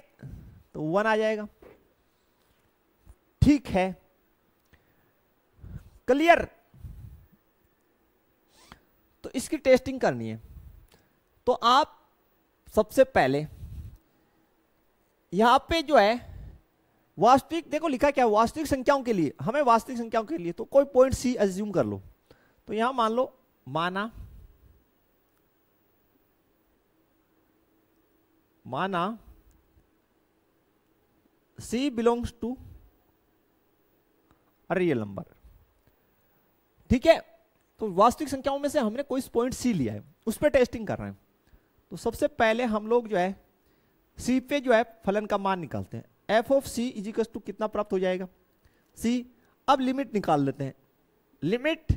Speaker 1: तो 1 आ जाएगा। ठीक है, क्लियर? तो इसकी टेस्टिंग करनी है। तो आप सबसे पहले यहां पे जो है वास्तविक, देखो लिखा क्या है? वास्तविक संख्याओं के लिए। हमें वास्तविक संख्याओं के लिए तो कोई पॉइंट सी अज्यूम कर लो। तो यहां मान लो, माना सी बिलोंग्स टू रियल नंबर। ठीक है, तो वास्तविक संख्याओं में से हमने कोई पॉइंट सी लिया है, उस पर टेस्टिंग कर रहे हैं। तो सबसे पहले हम लोग जो है सी पे जो है फलन का मान निकालते हैं। F of c is equal to कितना प्राप्त हो जाएगा? सी। अब लिमिट निकाल लेते हैं। Limit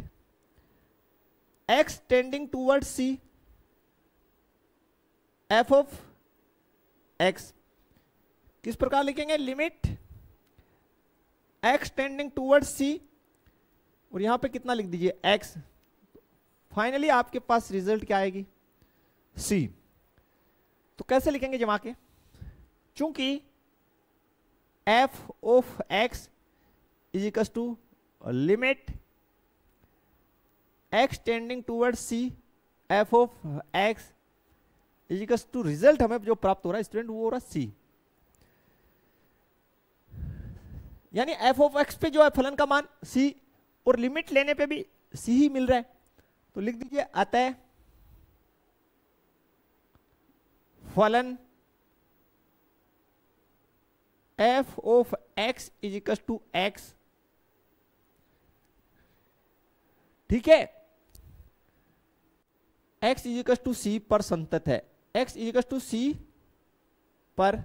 Speaker 1: x tending toward c, f of x। किस प्रकार लिखेंगे? Limit x tending towards c, और यहां पे कितना लिख दीजिए? x। फाइनली आपके पास रिजल्ट क्या आएगी? c। तो कैसे लिखेंगे जमा के? चूंकि f of x is equal to limit x tending towards c, f of x is equal to result हमें जो प्राप्त हो रहा है स्टूडेंट वो हो रहा है c। यानी f ऑफ x पे जो है फलन का मान c, और लिमिट लेने पे भी c ही मिल रहा है। तो लिख दीजिए अतः फलन f of x is equal to x। ठीक है, x is equal to c पर संतत है। x is equal to c पर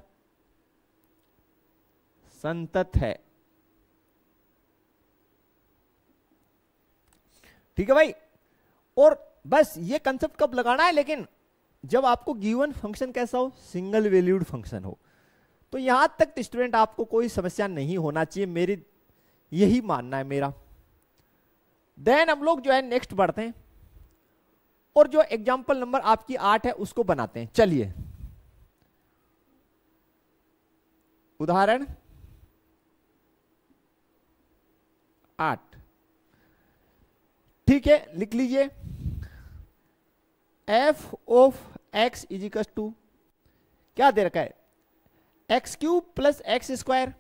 Speaker 1: संतत है। ठीक है भाई, और बस ये कंसेप्ट कब लगाना है? लेकिन जब आपको गिवन फंक्शन कैसा हो? सिंगल वैल्यूड फंक्शन हो। तो यहां तक स्टूडेंट आपको कोई समस्या नहीं होना चाहिए, मेरी यही मानना है मेरा। देन हम लोग जो है नेक्स्ट बढ़ते हैं, और जो एग्जांपल नंबर आपकी 8 है उसको बनाते हैं। चलिए उदाहरण 8, ठीक है, लिख लीजिए f of x is equal to क्या दे रखा है? X cube plus x square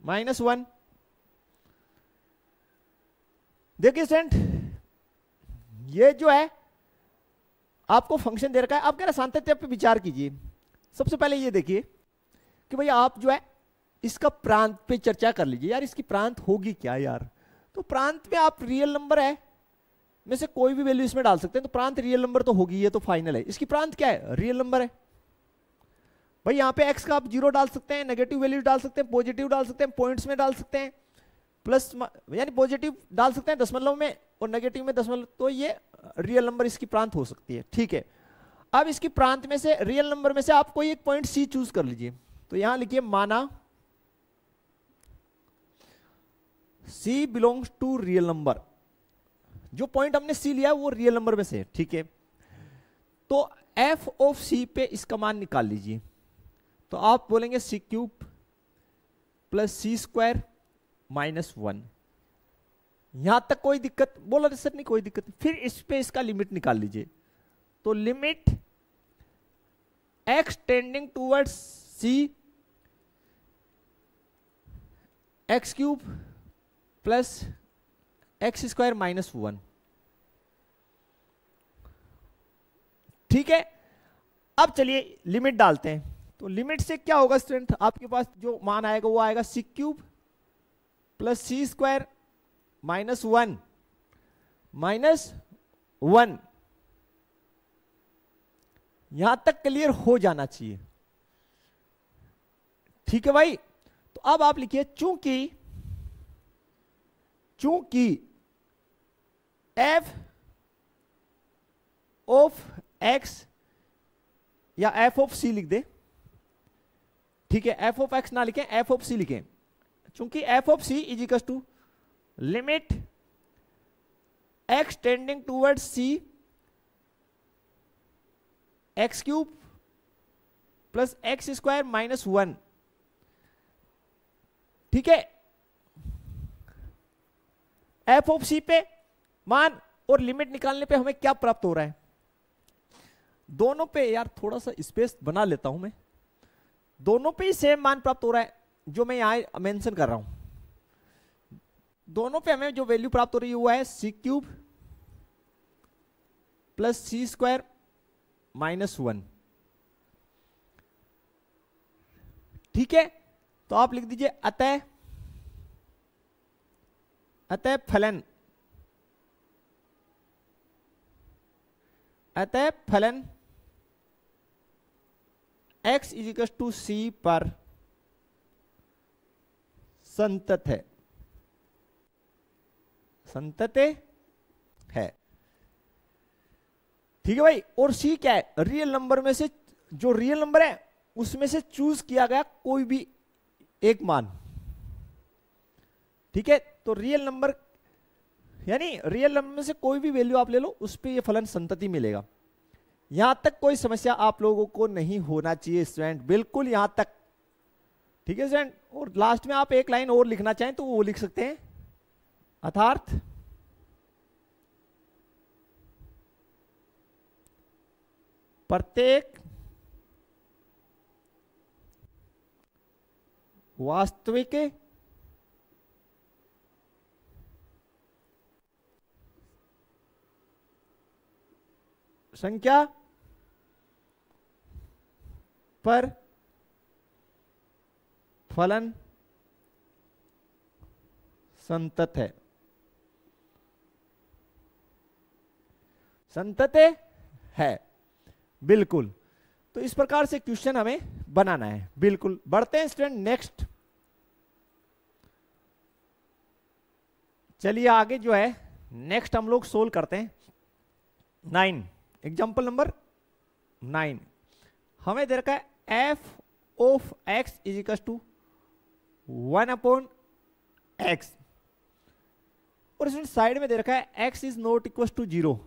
Speaker 1: -1। देखिए स्टूडेंट, ये जो है आपको फंक्शन दे रखा है। आप कह रहे सातत्य पे विचार कीजिए। सबसे पहले ये देखिए कि भैया आप जो है इसका प्रांत पे चर्चा कर लीजिए। यार इसकी प्रांत होगी क्या यार? तो प्रांत में आप रियल नंबर है में से कोई भी वैल्यू इसमें डाल सकते हैं, तो प्रांत रियल नंबर तो होगी, ये तो फाइनल है। इसकी प्रांत क्या है? रियल नंबर है। भाई यहाँ पे x का आप 0 डाल सकते हैं, नेगेटिव वैल्यू डाल सकते हैं, पॉजिटिव डाल सकते हैं, पॉइंट्स में डाल सकते हैं, प्लस यानी पॉजिटिव डाल सकते हैं दशमलव में और नेगेटिव में दशमलव, तो ये रियल नंबर इसकी प्रांत हो सकती है। ठीक है, अब इसकी प्रांत में से रियल नंबर में से आप कोई एक पॉइंट c चूज कर लीजिए। तो यहां लिखिए माना c belongs to real number. जो पॉइंट हमने c लिया है वो रियल नंबर में से है। ठीक है, तो f ऑफ c पे इसका मान निकाल लीजिए। तो आप बोलेंगे c cube plus c square -1। यहां तक कोई दिक्कत? बोला सर नहीं कोई दिक्कत। फिर इस पे इसका लिमिट निकाल लीजिए। तो limit x tending towards c x cube plus x square -1। ठीक है, अब चलिए लिमिट डालते हैं। तो लिमिट से क्या होगा स्टूडेंट? आपके पास जो मान आएगा वो आएगा c cube plus c square -1 -1। यहां तक क्लियर हो जाना चाहिए। ठीक है भाई, तो अब आप लिखिए चूंकि f ऑफ x या f ऑफ c लिख दे। ठीक है, f ऑफ x ना लिखें, f ऑफ c लिखें। चूंकि f of c is equal to limit x tending towards c x cube plus x square -1। ठीक है, f ऑफ c पे मान और लिमिट निकालने पे हमें क्या प्राप्त हो रहा है? दोनों पे यार थोड़ा सा स्पेस बना लेता हूं मैं। दोनों पे ही सेम मान प्राप्त हो रहा है जो मैं यहां मेंशन कर रहा हूं। दोनों पे हमें जो वैल्यू प्राप्त हो रही है वो है c cube plus c square -1। ठीक है, तो आप लिख दीजिए अतः फलन x is equal to c पर संतत है। ठीक है भाई। और सी क्या है, रियल नंबर में से, जो रियल नंबर है उसमें से चूज किया गया कोई भी एक मान। ठीक है, तो रियल नंबर यानी रियल नंबर में से कोई भी वैल्यू आप ले लो, उस पर ये फलन संतति मिलेगा। यहां तक कोई समस्या आप लोगों को नहीं होना चाहिए स्टूडेंट, बिल्कुल यहां तक। ठीक है स्टूडेंट, और लास्ट में आप एक लाइन और लिखना चाहें तो वो लिख सकते हैं, अर्थात प्रत्येक वास्तविक संख्या पर फलन संतत है। संतत है, बिल्कुल। तो इस प्रकार से क्वेश्चन हमें बनाना है, बिल्कुल। बढ़ते हैं स्टूडेंट नेक्स्ट। चलिए आगे जो है नेक्स्ट हम लोग सोल्व करते हैं 9, एग्जाम्पल नंबर 9। हमें दे रखा है f of x is equal to 1/x, और इसमें साइड में दे रखा है x is not equal to 0।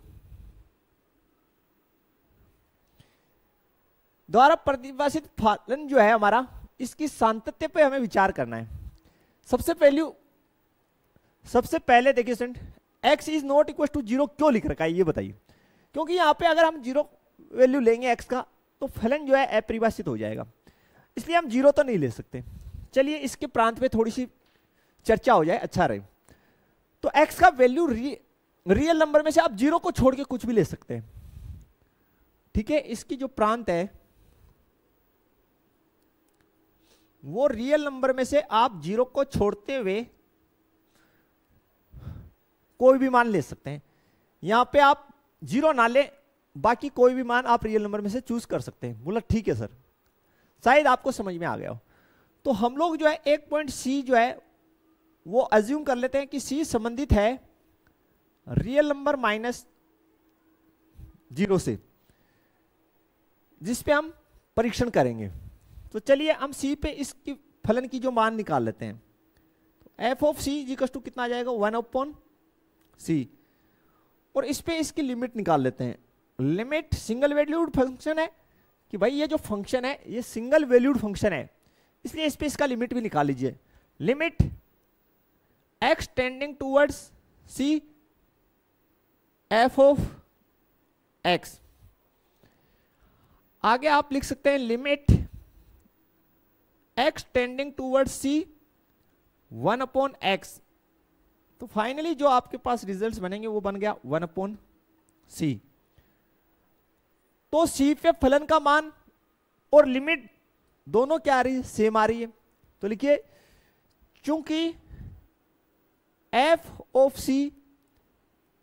Speaker 1: द्वारा परिभाषित फलन जो है हमारा, इसकी सातत्य पे हमें विचार करना है। सबसे पहले देखिए student, x is not equal to 0 क्यों लिख रखा है ये बताइए। क्योंकि यहां पे अगर हम 0 वैल्यू लेंगे x का तो फलन जो है अपरिभाषित हो जाएगा, इसलिए हम 0 तो नहीं ले सकते। चलिए इसके प्रांत पे थोड़ी सी चर्चा हो जाए, अच्छा रहे। तो x का वैल्यू रियल नंबर में से आप 0 को छोड़ के कुछ भी ले सकते हैं। ठीक है, इसकी जो प्रांत है वो रियल नंबर में से आप 0 को छोड़ते हुए कोई भी मान ले सकते हैं। यहां पे आप 0 ना ले, बाकी कोई भी मान आप रियल नंबर में से चूज कर सकते हैं। बोला ठीक है सर, शायद आपको समझ में आ गया हो। तो हम लोग जो है एक पॉइंट सी जो है वो अज्यूम कर लेते हैं कि सी संबंधित है रियल नंबर माइनस 0 से, जिस पे हम परीक्षण करेंगे। तो चलिए हम सी पे इसकी फलन की जो मान निकाल लेते हैं। तो f of c equal to कितना आ जाएगा, 1/c, और इस पे इसकी लिमिट निकाल लेते हैं। लिमिट सिंगल वैल्यूड फंक्शन है कि भाई ये जो फंक्शन है ये सिंगल वैल्यूड फंक्शन है, इसलिए इस पे इसका लिमिट भी निकाल लीजिए। Limit x tending towards c f of x। आगे आप लिख सकते हैं limit x tending towards c 1/x। तो फाइनली जो आपके पास रिजल्ट्स बनेंगे वो बन गया 1/c। तो c पे फलन का मान और लिमिट दोनों क्या आ रही है, सेम आ रही है। तो लिखिए चूंकि f of c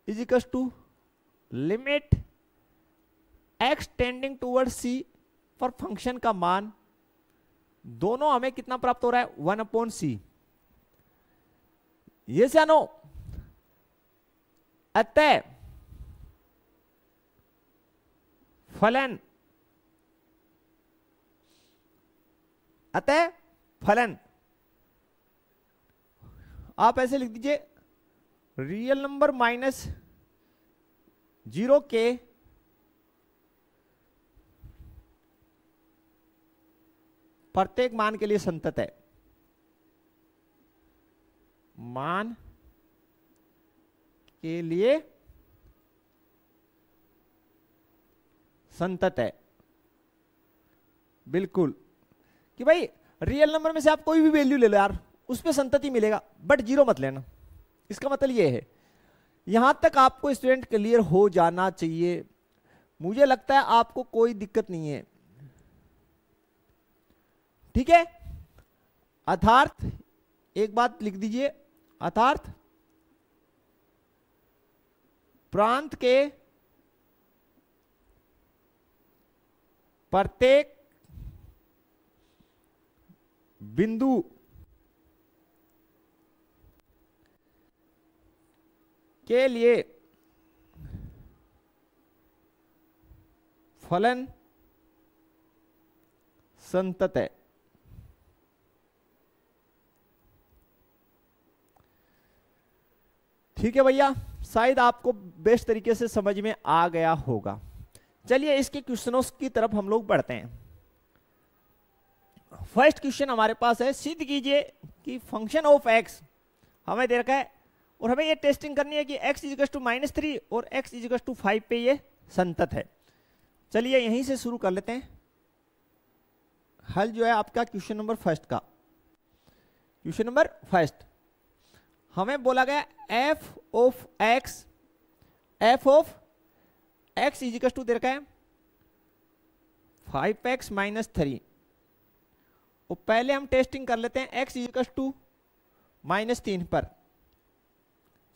Speaker 1: is equal to limit x tending towards c for function का मान, दोनों हमें कितना प्राप्त हो रहा है, 1/c। ये से नो, अतः फलन आप ऐसे लिख दीजिए रियल नंबर माइनस 0 के प्रत्येक मान के लिए संतत है। मान के लिए संतत है, बिल्कुल। कि भाई रियल नंबर में से आप कोई भी वैल्यू ले लो यार, उस पे संतति मिलेगा, बट 0 मत लेना। इसका मतलब ये है, यहां तक आपको स्टूडेंट क्लियर हो जाना चाहिए। मुझे लगता है आपको कोई दिक्कत नहीं है। ठीक है, अर्थात एक बात लिख दीजिए, अर्थात प्रांत के प्रत्येक बिंदु के लिए फलन संतत। ठीक है भैया, शायद आपको बेस्ट तरीके से समझ में आ गया होगा। चलिए इसके क्वेश्चनों की तरफ हम लोग बढ़ते हैं। फर्स्ट क्वेश्चन हमारे पास है, सिद्ध कीजिए कि फंक्शन ऑफ एक्स हमें दे रखा है और हमें ये टेस्टिंग करनी है कि x इजिकल्स टू -3 और x इजिकल्स टू 5 पे ये संतत है। चलिए यहीं से शुरू कर लेते हैं। हल जो है आपका क्वेश्चन नंबर फर्स्ट का। क्वेश्चन नंबर फर्स्ट हमें बोला गया f of x equals to दे रखा है 5x -3 और पहले हम टेस्टिंग कर लेते हैं x इजिकल्स टू -3 पर।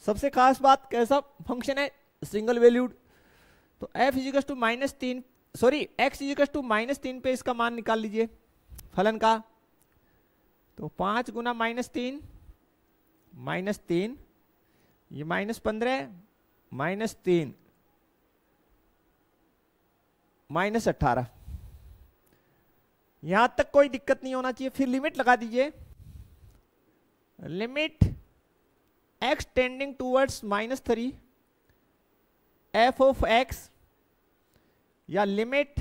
Speaker 1: सबसे खास बात, कैसा फंक्शन है, सिंगल वैल्यूड, तो f equals to -3 sorry x equals to -3 पे इसका मान निकाल लीजिए फलन का। तो 5 गुना -3 ये -15 -3 -18। यहां तक कोई दिक्कत नहीं होना चाहिए। फिर लिमिट लगा दीजिए, limit x tending towards -3 f of x या limit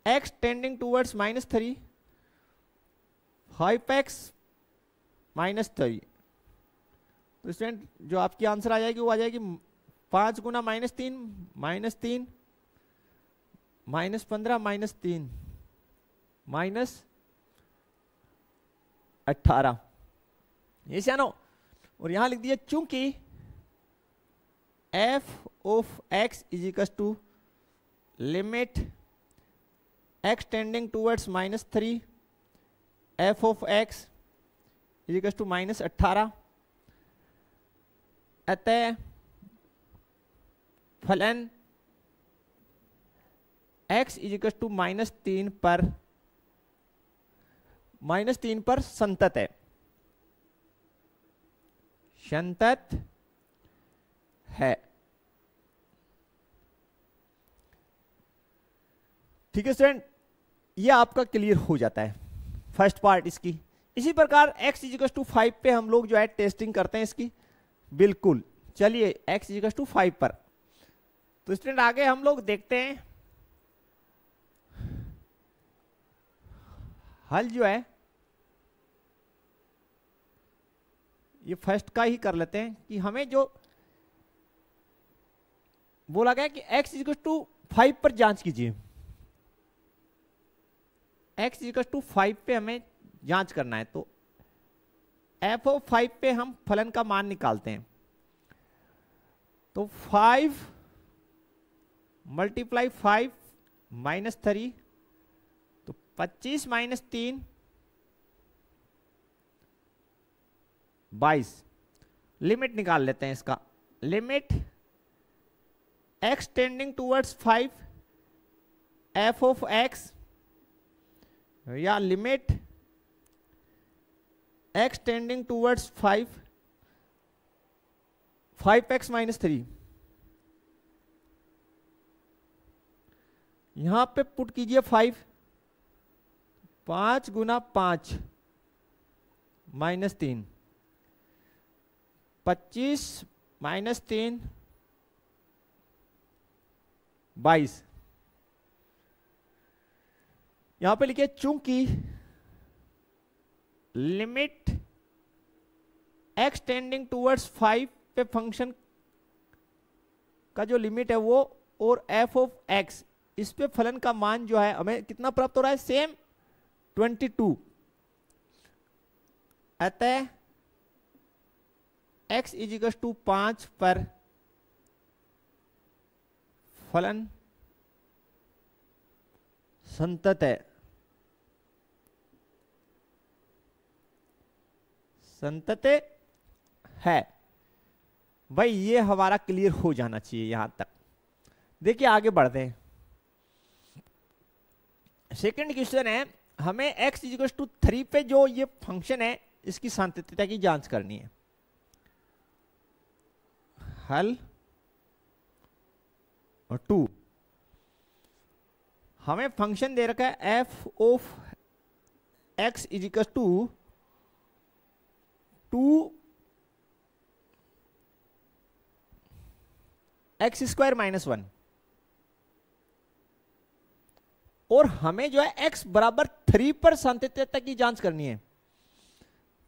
Speaker 1: x tending towards -3 5x -3। तो स्टूडेंट जो आपकी आंसर आ जाएगी वो आ जाएगी 5 गुना -3 -3 -15 -3 -18। ये जानो, और यहां लिख दिया चूंकि f of x equals to limit x tending towards -3 f of x equals to -18, अतः फलन x इजिकल्स टू -3 पर संतत है, संतत है। ठीक है स्टूडेंट, ये आपका क्लियर हो जाता है फर्स्ट पार्ट इसकी। इसी प्रकार x इजिकल्स टू 5 पे हम लोग जो है टेस्टिंग करते हैं इसकी। बिल्कुल, चलिए x इजिकल्स टू 5 पर। तो स्टूडेंट आगे हम लोग देखते हैं हल जो है ये फर्स्ट का ही कर लेते हैं कि हमें जो बोला गया कि x इजिकल्स टू 5 पर जांच कीजिए। x इजिकल्स टू 5 पे हमें जांच करना है, तो f ऑफ 5 पे हम फलन का मान निकालते हैं। तो 5 × 5 -3, तो 25 -3 22। लिमिट निकाल लेते हैं इसका, limit x tending towards 5 f of x या limit x tending towards 5x -3। यहां पे पुट कीजिए 5 गुना 5 -3 25 -3 22। यहां पे लिखिए चूंकि लिमिट x टेंडिंग टूवर्ड्स 5 पे फंक्शन का जो लिमिट है वो और f ऑफ x, इस पे फलन का मान जो है हमें कितना प्राप्त हो रहा है, सेम 22। अतः x इजिकल्स टू 5 पर फलन संतत है, संतत है। भाई ये हमारा क्लियर हो जाना चाहिए यहां तक। देखिए आगे बढ़ते हैं। सेकंड क्वेश्चन है, हमें x इजिकल्स टू 3 पे जो ये फंक्शन है इसकी संततता की जांच करनी है। हल और 2 हमें फंक्शन दे रखा है f of x is equal to 2x² - 1 और हमें जो है x बराबर 3 पर सांतत्यता की जांच करनी है।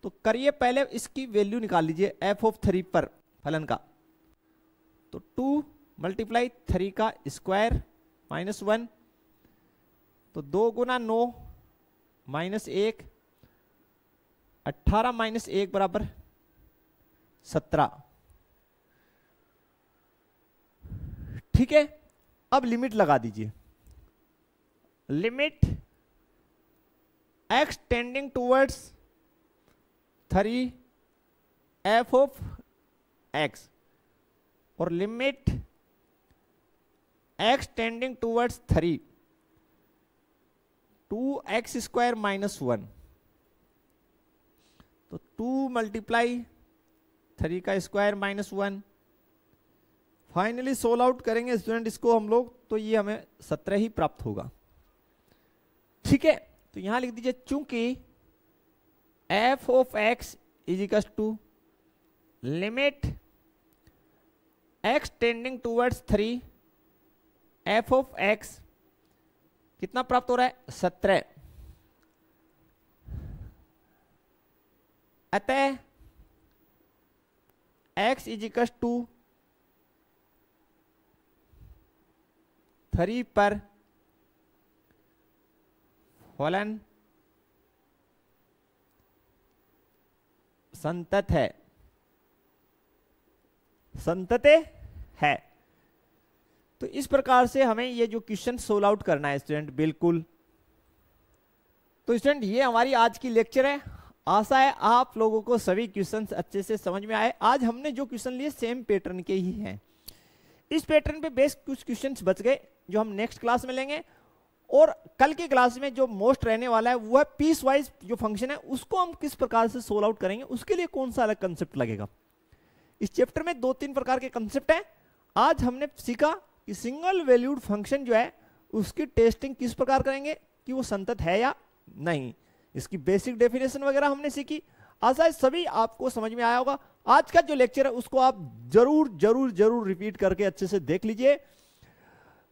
Speaker 1: तो करिए, पहले इसकी वैल्यू निकाल लीजिए एफ ऑफ 3 पर फलन का। तो 2 × 3 का स्क्वायर -1, तो 2 × 9 -1, 18 - 1 बराबर 17। ठीक है, अब लिमिट लगा दीजिए। Limit x tending towards 3 f of x और limit x tending towards 3 2x² - 1। तो 2 × 3 का स्क्वायर -1। फाइनली सोल्व आउट करेंगे स्टूडेंट इसको हम लोग, तो ये हमें 17 ही प्राप्त होगा। ठीक है, तो यहां लिख दीजिए चूंकि f of x is equal to limit x tending towards 3 f of x कितना प्राप्त हो रहा है 17। अतः x इज इक्वल टू 3 पर फलन संतत है, संतते है। तो इस प्रकार से हमें ये जो क्वेश्चन सोल्व आउट करना है स्टूडेंट, बिल्कुल। तो स्टूडेंट ये हमारी आज की लेक्चर है। आशा है आप लोगों को सभी क्वेश्चंस अच्छे से समझ में आए। आज हमने जो क्वेश्चन लिए सेम पैटर्न के ही हैं। इस पैटर्न पे बेस्ड कुछ क्वेश्चंस बच गए जो हम नेक्स्ट क्लास में लेंगे, और कल के क्लास में जो मोस्ट रहने वाला है वो है पीस वाइज जो फंक्शन है उसको हम किस प्रकार से सोल्व आउट करेंगे, उसके लिए कौन सा अलग कंसेप्ट लगेगा। इस चैप्टर में 2-3 प्रकार के कंसेप्ट हैं। आज हमने सीखा कि सिंगल वैल्यूड फंक्शन जो है उसकी टेस्टिंग किस प्रकार करेंगे कि वो संतत है या नहीं। इसकी बेसिक डेफिनेशन वगैरह हमने सीखी। आशा है सभी आपको समझ में आया होगा। आज का जो लेक्चर है उसको आप जरूर जरूर जरूर रिपीट करके अच्छे से देख लीजिए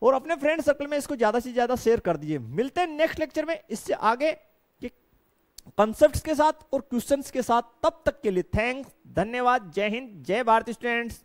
Speaker 1: और अपने फ्रेंड सर्कल में इसको ज्यादा से ज्यादा शेयर कर दीजिए। मिलते हैं नेक्स्ट लेक्चर में इससे आगे के कॉन्सेप्ट्स के साथ और क्वेश्चंस के साथ। तब तक के लिए थैंक्स, धन्यवाद, जय हिंद, जय भारत स्टूडेंट्स।